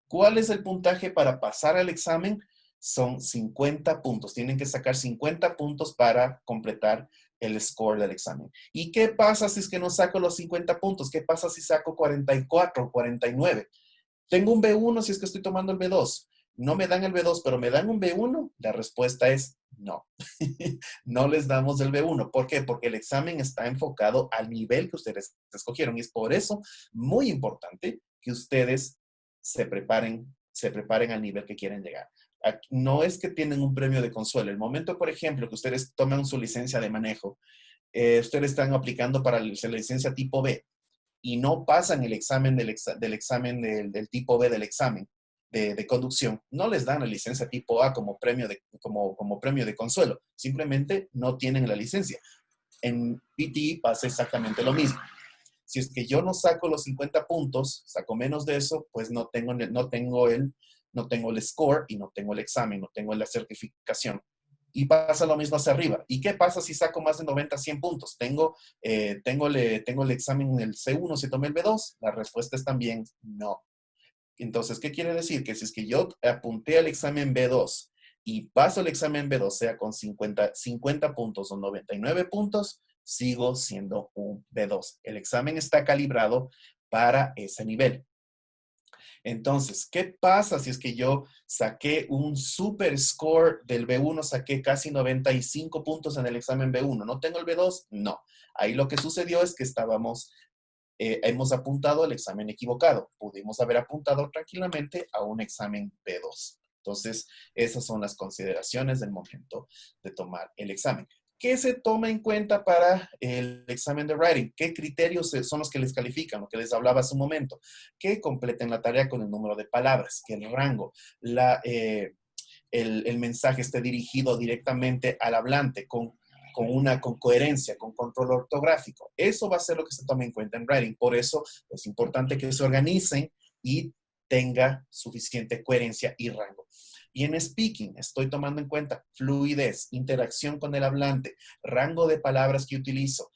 Speaker 2: ¿Cuál es el puntaje para pasar al examen? Son 50 puntos. Tienen que sacar 50 puntos para completar el score del examen. ¿Y qué pasa si es que no saco los 50 puntos? ¿Qué pasa si saco 44 o 49? Tengo un B1 si es que estoy tomando el B2. No me dan el B2, pero me dan un B1. La respuesta es no. No les damos el B1. ¿Por qué? Porque el examen está enfocado al nivel que ustedes escogieron. Y es por eso muy importante que ustedes se preparen al nivel que quieren llegar. No es que tienen un premio de consuelo. El momento, por ejemplo, que ustedes toman su licencia de manejo, ustedes están aplicando para la licencia tipo B y no pasan el examen del tipo B del examen de conducción, no les dan la licencia tipo A como premio de consuelo. Simplemente no tienen la licencia. En PT pasa exactamente lo mismo. Si es que yo no saco los 50 puntos, saco menos de eso, pues no tengo el score y no tengo el examen, no tengo la certificación. Y pasa lo mismo hacia arriba. ¿Y qué pasa si saco más de 90, 100 puntos? ¿Tengo el examen en el C1 si tomé el B2? La respuesta es también no. Entonces, ¿qué quiere decir? Que si es que yo apunté al examen B2 y paso el examen B2, sea con 50 puntos o 99 puntos, sigo siendo un B2. El examen está calibrado para ese nivel. Entonces, ¿qué pasa si es que yo saqué un super score del B1, saqué casi 95 puntos en el examen B1? ¿No tengo el B2? No. Ahí lo que sucedió es que hemos apuntado al examen equivocado. Pudimos haber apuntado tranquilamente a un examen B2. Entonces, esas son las consideraciones del momento de tomar el examen. ¿Qué se toma en cuenta para el examen de writing? ¿Qué criterios son los que les califican? Lo que les hablaba hace un momento. Que completen la tarea con el número de palabras, que el rango, el mensaje esté dirigido directamente al hablante, con coherencia, con control ortográfico. Eso va a ser lo que se toma en cuenta en writing. Por eso es importante que se organicen y tenga suficiente coherencia y rango. Y en speaking estoy tomando en cuenta fluidez, interacción con el hablante, rango de palabras que utilizo,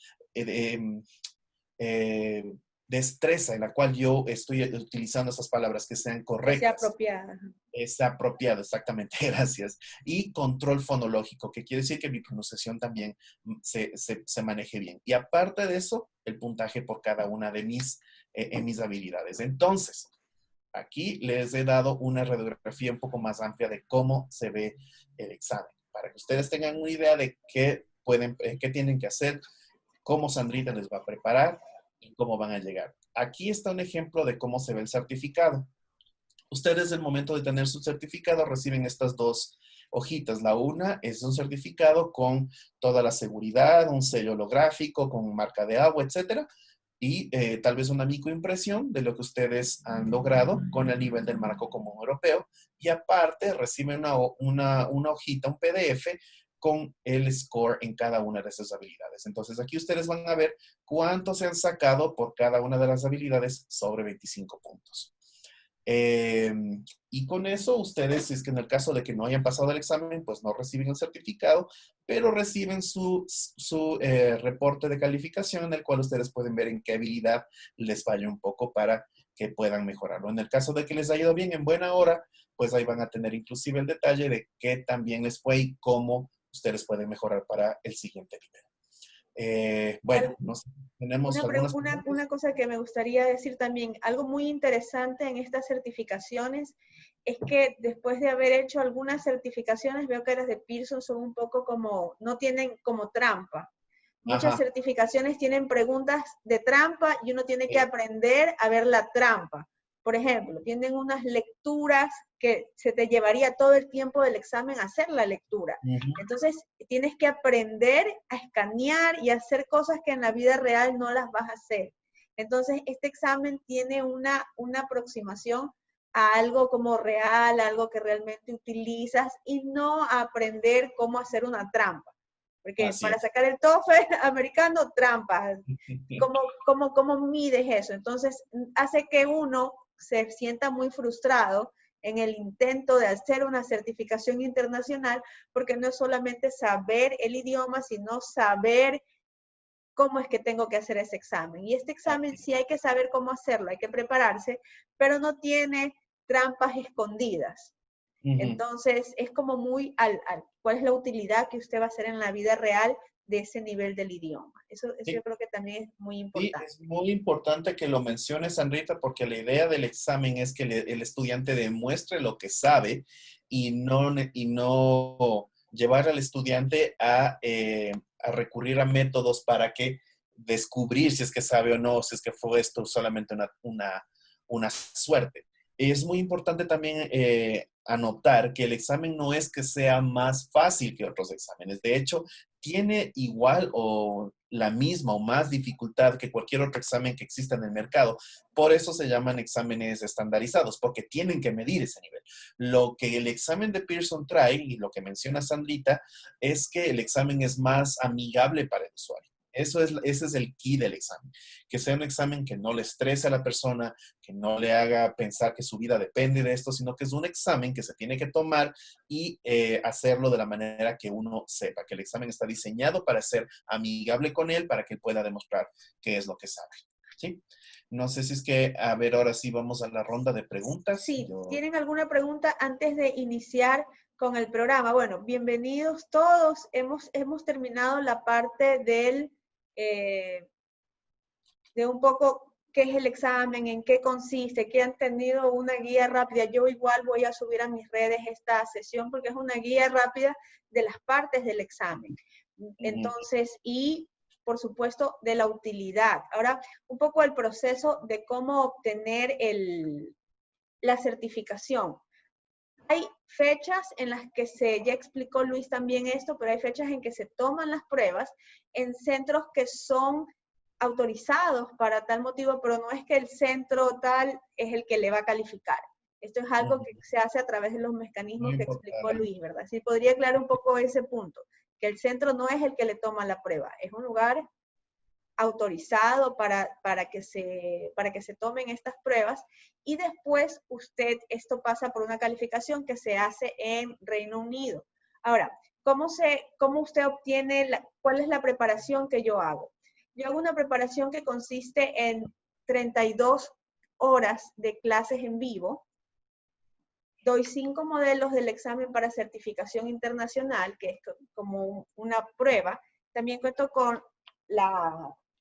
Speaker 2: destreza en la cual yo estoy utilizando esas palabras que sean correctas.
Speaker 1: Que sea apropiada.
Speaker 2: Es apropiado, exactamente, gracias. Y control fonológico, que quiere decir que mi pronunciación también se maneje bien. Y aparte de eso, el puntaje por cada una de mis habilidades. Entonces, aquí les he dado una radiografía un poco más amplia de cómo se ve el examen, para que ustedes tengan una idea de qué tienen que hacer, cómo Sandrita les va a preparar y cómo van a llegar. Aquí está un ejemplo de cómo se ve el certificado. Ustedes, al momento de tener su certificado, reciben estas dos hojitas. La una es un certificado con toda la seguridad, un sello holográfico con marca de agua, etcétera, y tal vez una microimpresión de lo que ustedes han logrado con el nivel del marco común europeo. Y aparte, reciben una hojita, un PDF, con el score en cada una de esas habilidades. Entonces, aquí ustedes van a ver cuánto se han sacado por cada una de las habilidades sobre 25 puntos. Y con eso ustedes, si es que en el caso de que no hayan pasado el examen, pues no reciben el certificado, pero reciben su reporte de calificación en el cual ustedes pueden ver en qué habilidad les falla un poco para que puedan mejorarlo. En el caso de que les haya ido bien en buena hora, pues ahí van a tener inclusive el detalle de qué también les fue y cómo ustedes pueden mejorar para el siguiente nivel. Bueno, tenemos
Speaker 1: una cosa que me gustaría decir también, algo muy interesante en estas certificaciones es que después de haber hecho algunas certificaciones, veo que las de Pearson son un poco como, no tienen como trampa. Muchas certificaciones tienen preguntas de trampa y uno tiene que aprender a ver la trampa. Por ejemplo, tienen unas lecturas que se te llevaría todo el tiempo del examen hacer la lectura. Entonces, tienes que aprender a escanear y hacer cosas que en la vida real no las vas a hacer. Entonces, este examen tiene una aproximación a algo como real, algo que realmente utilizas y no a aprender cómo hacer una trampa. Porque
Speaker 2: Así
Speaker 1: para
Speaker 2: es.
Speaker 1: sacar el TOEFL americano, trampa. ¿Cómo mides eso? Entonces, hace que uno se sienta muy frustrado en el intento de hacer una certificación internacional, porque no es solamente saber el idioma, sino saber cómo es que tengo que hacer ese examen. Y este examen sí hay que saber cómo hacerlo, hay que prepararse, pero no tiene trampas escondidas. Entonces, es como muy cuál es la utilidad que usted va a hacer en la vida real de ese nivel del idioma. Eso yo
Speaker 2: Sí,
Speaker 1: creo que también es muy
Speaker 2: sí,
Speaker 1: importante.
Speaker 2: es muy importante que lo menciones, Sandrita, porque la idea del examen es que el estudiante demuestre lo que sabe y no llevar al estudiante a recurrir a métodos para que descubrir si es que sabe o no, si es que fue esto solamente una suerte. Es muy importante también anotar que el examen no es que sea más fácil que otros exámenes. De hecho, tiene igual o la misma o más dificultad que cualquier otro examen que exista en el mercado. Por eso se llaman exámenes estandarizados, porque tienen que medir ese nivel. Lo que el examen de Pearson trae, y lo que menciona Sandrita, es que el examen es más amigable para el usuario. Ese es el key del examen. Que sea un examen que no le estrese a la persona, que no le haga pensar que su vida depende de esto, sino que es un examen que se tiene que tomar y hacerlo de la manera que uno sepa, que el examen está diseñado para ser amigable con él, para que él pueda demostrar qué es lo que sabe. ¿Sí? No sé si es que, a ver, ahora sí vamos a la ronda de preguntas.
Speaker 1: Sí, ¿tienen alguna pregunta antes de iniciar con el programa? Bueno, bienvenidos todos. Hemos terminado la parte eh, de un poco qué es el examen, en qué consiste, que han tenido una guía rápida. Yo igual voy a subir a mis redes esta sesión porque es una guía rápida de las partes del examen. Entonces, y por supuesto de la utilidad. Ahora, un poco el proceso de cómo obtener la certificación. Hay fechas en las que ya explicó Luis también esto, pero hay fechas en que se toman las pruebas en centros que son autorizados para tal motivo, pero no es que el centro tal es el que le va a calificar. Esto es algo que se hace a través de los
Speaker 2: No
Speaker 1: mecanismos que
Speaker 2: importa.
Speaker 1: explicó Luis, ¿verdad? Sí, podría aclarar un poco ese punto, que el centro no es el que le toma la prueba, es un lugar autorizado para que se tomen estas pruebas y después esto pasa por una calificación que se hace en Reino Unido. Ahora, ¿cómo usted obtiene, cuál es la preparación que yo hago? Yo hago una preparación que consiste en 32 horas de clases en vivo. Doy 5 modelos del examen para certificación internacional, que es como una prueba. También cuento con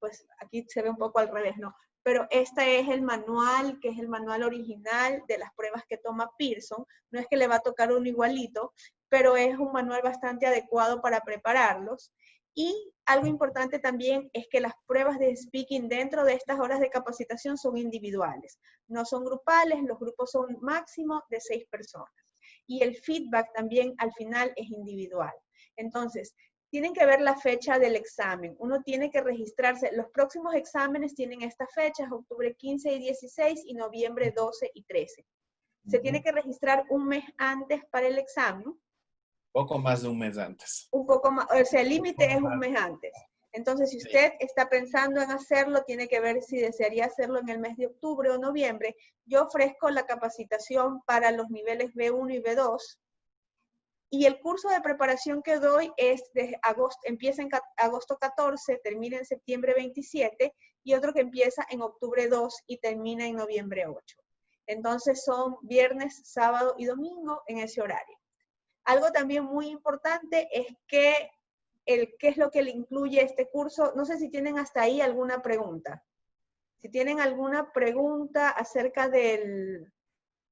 Speaker 1: pues aquí se ve un poco al revés, ¿no? Pero este es el manual, que es el manual original de las pruebas que toma Pearson. No es que le va a tocar uno igualito, pero es un manual bastante adecuado para prepararlos. Y algo importante también es que las pruebas de speaking dentro de estas horas de capacitación son individuales, no son grupales, los grupos son máximo de 6 personas. Y el feedback también al final es individual. Entonces, tienen que ver la fecha del examen. Uno tiene que registrarse. Los próximos exámenes tienen estas fechas, octubre 15 y 16 y noviembre 12 y 13. Se tiene que registrar un mes antes para el examen.
Speaker 2: Poco más de un mes antes.
Speaker 1: Un poco más, o sea, el límite es un mes antes. Entonces, si usted está pensando en hacerlo, tiene que ver si desearía hacerlo en el mes de octubre o noviembre. Yo ofrezco la capacitación para los niveles B1 y B2. Y el curso de preparación que doy es de agosto, empieza en agosto 14, termina en septiembre 27, y otro que empieza en octubre 2 y termina en noviembre 8. Entonces son viernes, sábado y domingo en ese horario. Algo también muy importante es que qué es lo que le incluye este curso. No sé si tienen hasta ahí alguna pregunta. Si tienen alguna pregunta acerca de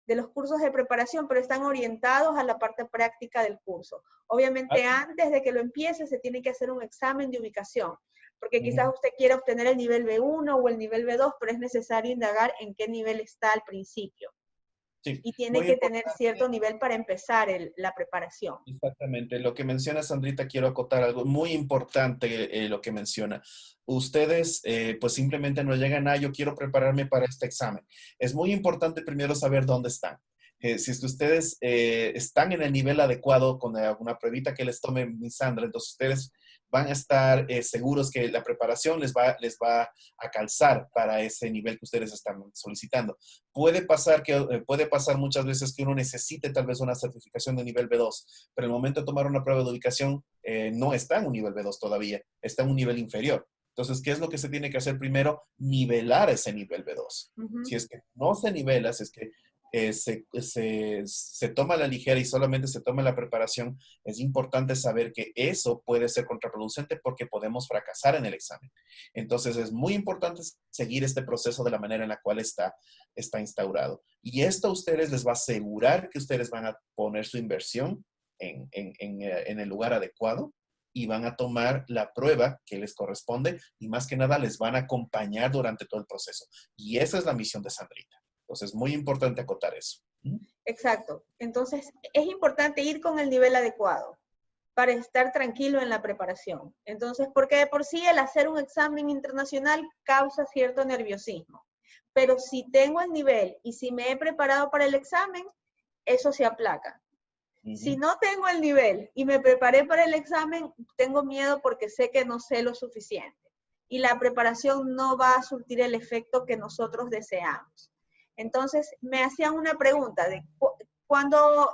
Speaker 1: los cursos de preparación, pero están orientados a la parte práctica del curso. Obviamente, antes de que lo empiece, se tiene que hacer un examen de ubicación, porque quizás usted quiera obtener el nivel B1 o el nivel B2, pero es necesario indagar en qué nivel está al principio.
Speaker 2: Sí,
Speaker 1: y tiene
Speaker 2: muy
Speaker 1: que tener cierto
Speaker 2: importante.
Speaker 1: nivel para empezar la preparación.
Speaker 2: Exactamente, lo que menciona Sandrita, quiero acotar algo muy importante, lo que menciona. Ustedes, pues simplemente no llegan a, yo quiero prepararme para este examen. Es muy importante primero saber dónde están. Si es que ustedes están en el nivel adecuado con alguna pruebita que les tome mi Sandra, entonces ustedes van a estar seguros que la preparación les va a calzar para ese nivel que ustedes están solicitando. Puede pasar muchas veces que uno necesite tal vez una certificación de nivel B2, pero el momento de tomar una prueba de ubicación no está en un nivel B2 todavía, está en un nivel inferior. Entonces, ¿qué es lo que se tiene que hacer primero? Nivelar ese nivel B2.
Speaker 1: Ujú.
Speaker 2: Si es que no se nivela, si es que se toma a la ligera y solamente se toma la preparación, es importante saber que eso puede ser contraproducente porque podemos fracasar en el examen. Entonces, es muy importante seguir este proceso de la manera en la cual está instaurado. Y esto a ustedes les va a asegurar que ustedes van a poner su inversión en el lugar adecuado y van a tomar la prueba que les corresponde y más que nada les van a acompañar durante todo el proceso. Y esa es la misión de Sandrita. Entonces, es muy importante acotar eso. ¿Mm?
Speaker 1: Exacto. Entonces, es importante ir con el nivel adecuado para estar tranquilo en la preparación. Entonces, porque de por sí el hacer un examen internacional causa cierto nerviosismo. Pero si tengo el nivel y si me he preparado para el examen, eso se aplaca. Si
Speaker 2: Ujú.
Speaker 1: no tengo el nivel y me preparé para el examen, tengo miedo porque sé que no sé lo suficiente. Y la preparación no va a surtir el efecto que nosotros deseamos. Entonces, me hacían una pregunta de cuándo,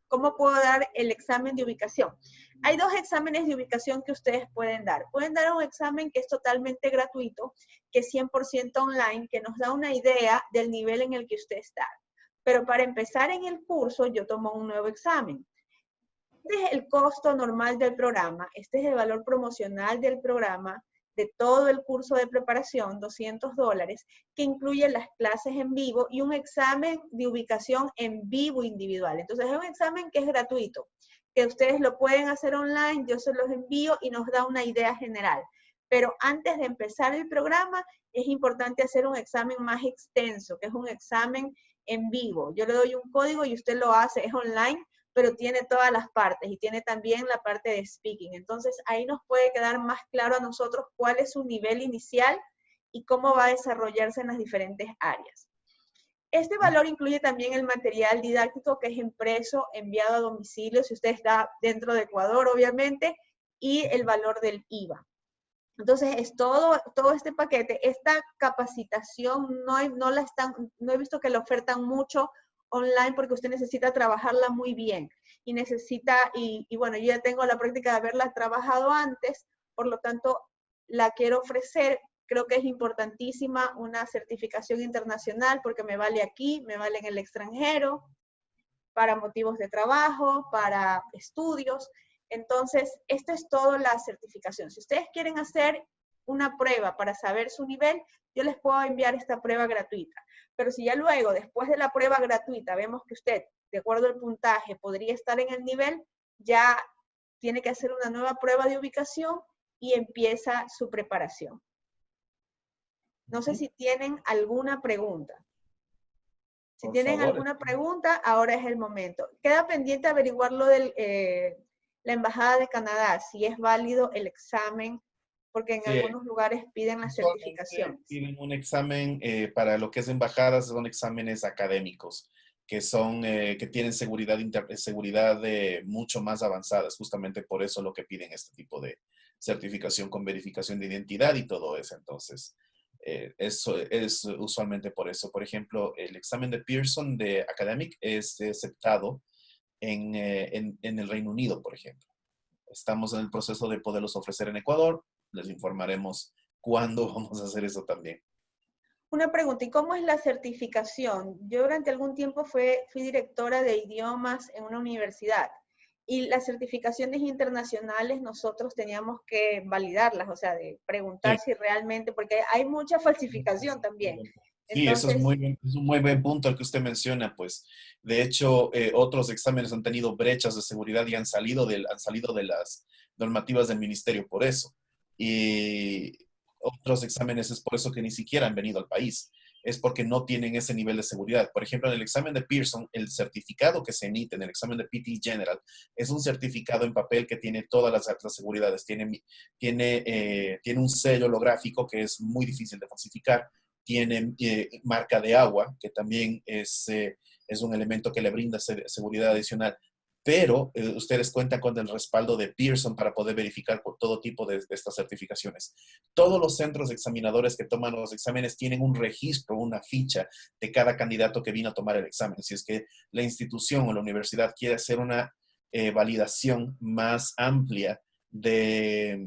Speaker 1: cómo puedo dar el examen de ubicación. Hay dos exámenes de ubicación que ustedes pueden dar. Pueden dar un examen que es totalmente gratuito, que es 100% online, que nos da una idea del nivel en el que usted está. Pero para empezar en el curso, yo tomo un nuevo examen. Este es el costo normal del programa, este es el valor promocional del programa, de todo el curso de preparación, $200, que incluye las clases en vivo y un examen de ubicación en vivo individual. Entonces es un examen que es gratuito, que ustedes lo pueden hacer online, yo se los envío y nos da una idea general. Pero antes de empezar el programa, es importante hacer un examen más extenso, que es un examen en vivo. Yo le doy un código y usted lo hace, es online, pero tiene todas las partes y tiene también la parte de speaking. Entonces, ahí nos puede quedar más claro a nosotros cuál es su nivel inicial y cómo va a desarrollarse en las diferentes áreas. Este valor incluye también el material didáctico que es impreso, enviado a domicilio, si usted está dentro de Ecuador, obviamente, y el valor del IVA. Entonces, es todo este paquete. Esta capacitación no he visto que la ofertan mucho online porque usted necesita trabajarla muy bien y bueno, yo ya tengo la práctica de haberla trabajado antes, por lo tanto, la quiero ofrecer. Creo que es importantísima una certificación internacional porque me vale aquí, me vale en el extranjero, para motivos de trabajo, para estudios. Entonces, esto es todo la certificación. Si ustedes quieren hacer una prueba para saber su nivel, yo les puedo enviar esta prueba gratuita. Pero si ya luego, después de la prueba gratuita, vemos que usted, de acuerdo al puntaje, podría estar en el nivel, ya tiene que hacer una nueva prueba de ubicación y empieza su preparación. No sé si tienen alguna pregunta. Si
Speaker 2: Por
Speaker 1: tienen
Speaker 2: favor.
Speaker 1: alguna pregunta, ahora es el momento. Queda pendiente averiguar lo de la Embajada de Canadá, si es válido el examen, porque en
Speaker 2: Sí,
Speaker 1: algunos lugares piden las
Speaker 2: usualmente
Speaker 1: certificaciones.
Speaker 2: piden un examen para lo que es embajadas, son exámenes académicos, que tienen seguridad mucho más avanzadas, justamente por eso lo que piden este tipo de certificación con verificación de identidad y todo eso. Entonces, eso es usualmente por eso. Por ejemplo, el examen de Pearson de Academic es aceptado en el Reino Unido, por ejemplo. Estamos en el proceso de poderlos ofrecer en Ecuador. Les informaremos cuándo vamos a hacer eso también.
Speaker 1: Una pregunta, ¿y cómo es la certificación? Yo durante algún tiempo fui directora de idiomas en una universidad y las certificaciones internacionales nosotros teníamos que validarlas, o sea, de preguntar
Speaker 2: Sí.
Speaker 1: si realmente, porque hay mucha falsificación también.
Speaker 2: Sí, eso
Speaker 1: Entonces,
Speaker 2: es un muy buen punto el que usted menciona, pues. De hecho, otros exámenes han tenido brechas de seguridad y han salido de las normativas del ministerio por eso. Y otros exámenes es por eso que ni siquiera han venido al país. es porque no tienen ese nivel de seguridad. Por ejemplo, en el examen de Pearson, el certificado que se emite en el examen de PT General es un certificado en papel que tiene todas las seguridades. Tiene un sello holográfico que es muy difícil de falsificar. Tiene marca de agua, que también es un elemento que le brinda seguridad adicional. Pero ustedes cuentan con el respaldo de Pearson para poder verificar por todo tipo de estas certificaciones. Todos los centros examinadores que toman los exámenes tienen un registro, una ficha de cada candidato que vino a tomar el examen. Si es que la institución o la universidad quiere hacer una validación más amplia de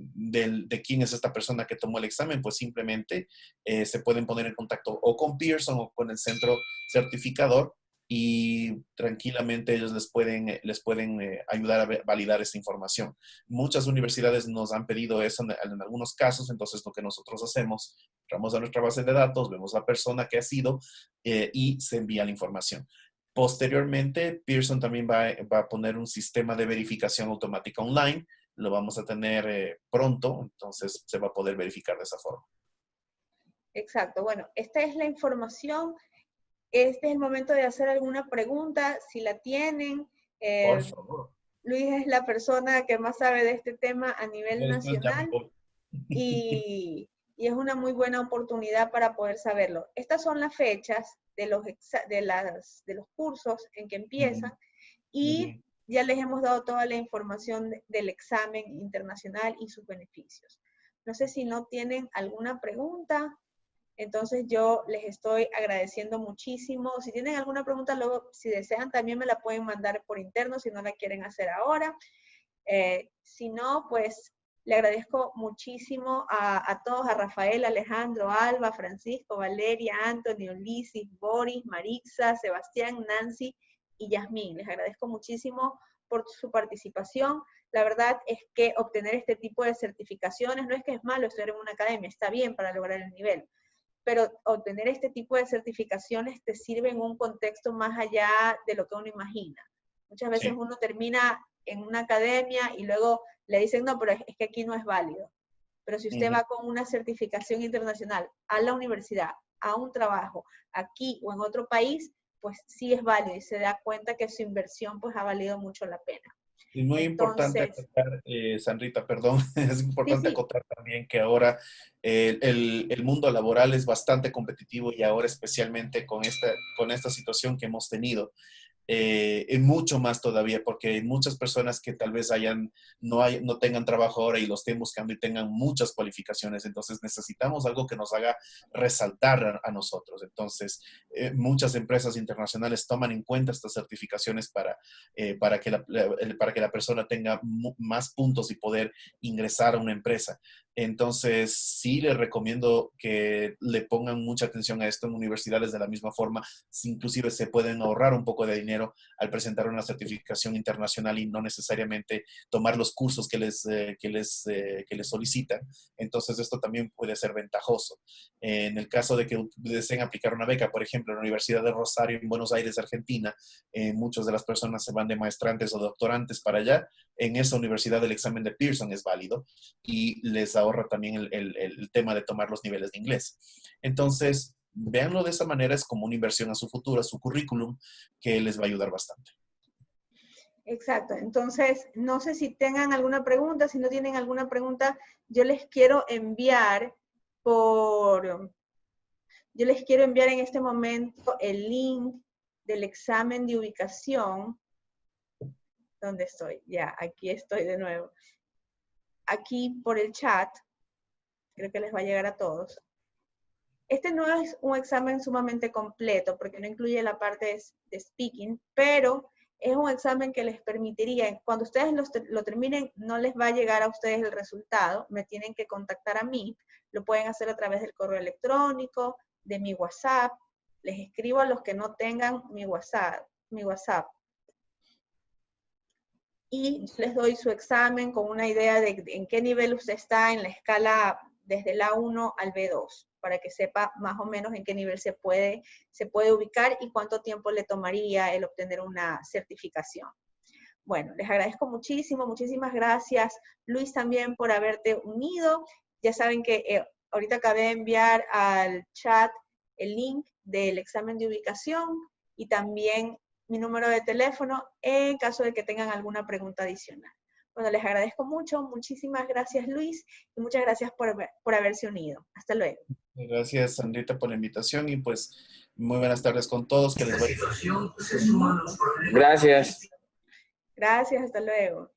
Speaker 2: quién es esta persona que tomó el examen, pues simplemente se pueden poner en contacto o con Pearson o con el centro certificador y tranquilamente ellos les pueden ayudar a validar esta información. Muchas universidades nos han pedido eso en algunos casos, entonces lo que nosotros hacemos, entramos a nuestra base de datos, vemos la persona que ha sido y se envía la información. Posteriormente, Pearson también va a poner un sistema de verificación automática online. Lo vamos a tener pronto, entonces se va a poder verificar de esa forma.
Speaker 1: Exacto. Bueno, esta es la información. Este es el momento de hacer alguna pregunta, si la tienen.
Speaker 2: Por favor.
Speaker 1: Luis es la persona que más sabe de este tema a nivel
Speaker 2: Después ya me
Speaker 1: nacional
Speaker 2: voy.
Speaker 1: y es una muy buena oportunidad para poder saberlo. Estas son las fechas de los cursos en que empiezan y ya les hemos dado toda la información del examen internacional y sus beneficios. No sé si no tienen alguna pregunta. Entonces yo les estoy agradeciendo muchísimo. Si tienen alguna pregunta, luego, si desean, también me la pueden mandar por interno si no la quieren hacer ahora. Si no, pues le agradezco muchísimo a todos, a Rafael, Alejandro, Alba, Francisco, Valeria, Anthony, Ulises, Boris, Marixa, Sebastián, Nancy y Yasmín. Les agradezco muchísimo por su participación. La verdad es que obtener este tipo de certificaciones no es que es malo estudiar en una academia, está bien para lograr el nivel. Pero obtener este tipo de certificaciones te sirve en un contexto más allá de lo que uno imagina. Muchas veces uno termina en una academia y luego le dicen, no, pero es que aquí no es válido. Pero si usted va con una certificación internacional a la universidad, a un trabajo, aquí o en otro país, pues sí es válido y se da cuenta que su inversión pues ha valido mucho la pena.
Speaker 2: Es muy importante
Speaker 1: Entonces,
Speaker 2: acotar, Sandrita, perdón, es importante
Speaker 1: sí.
Speaker 2: acotar también que ahora el mundo laboral es bastante competitivo y ahora especialmente con esta situación que hemos tenido, mucho más todavía, porque hay muchas personas que tal vez no tengan trabajo ahora y lo estén buscando y tengan muchas cualificaciones. Entonces necesitamos algo que nos haga resaltar a nosotros. Entonces, muchas empresas internacionales toman en cuenta estas certificaciones para que la persona tenga más puntos y poder ingresar a una empresa. Entonces, sí les recomiendo que le pongan mucha atención a esto en universidades de la misma forma. Inclusive se pueden ahorrar un poco de dinero al presentar una certificación internacional y no necesariamente tomar los cursos que les solicitan. Entonces, esto también puede ser ventajoso. En el caso de que deseen aplicar una beca, por ejemplo, en la Universidad de Rosario, en Buenos Aires, Argentina, muchas de las personas se van de maestrantes o doctorantes para allá. En esa universidad el examen de Pearson es válido y les ahorra también el tema de tomar los niveles de inglés. Entonces, véanlo de esa manera, es como una inversión a su futuro, a su currículum, que les va a ayudar bastante.
Speaker 1: Exacto. Entonces, no sé si tengan alguna pregunta. Si no tienen alguna pregunta, yo les quiero enviar en este momento el link del examen de ubicación. ¿Dónde estoy? Ya, aquí estoy de nuevo. Aquí por el chat. Creo que les va a llegar a todos. Este no es un examen sumamente completo porque no incluye la parte de speaking, pero es un examen que les permitiría, cuando ustedes lo terminen, no les va a llegar a ustedes el resultado, me tienen que contactar a mí, lo pueden hacer a través del correo electrónico, de mi WhatsApp, les escribo a los que no tengan mi WhatsApp, y les doy su examen con una idea de en qué nivel usted está en la escala desde el A1 al B2, para que sepa más o menos en qué nivel se puede ubicar y cuánto tiempo le tomaría el obtener una certificación. Bueno, les agradezco muchísimo, muchísimas gracias, Luis, también por haberte unido. Ya saben que ahorita acabé de enviar al chat el link del examen de ubicación y también mi número de teléfono en caso de que tengan alguna pregunta adicional. Bueno, les agradezco mucho. Muchísimas gracias, Luis, y muchas gracias por haberse unido. Hasta luego.
Speaker 2: Gracias, Sandrita, por la invitación y pues muy buenas tardes con todos. Que les vaya.
Speaker 3: Gracias.
Speaker 1: Gracias, hasta luego.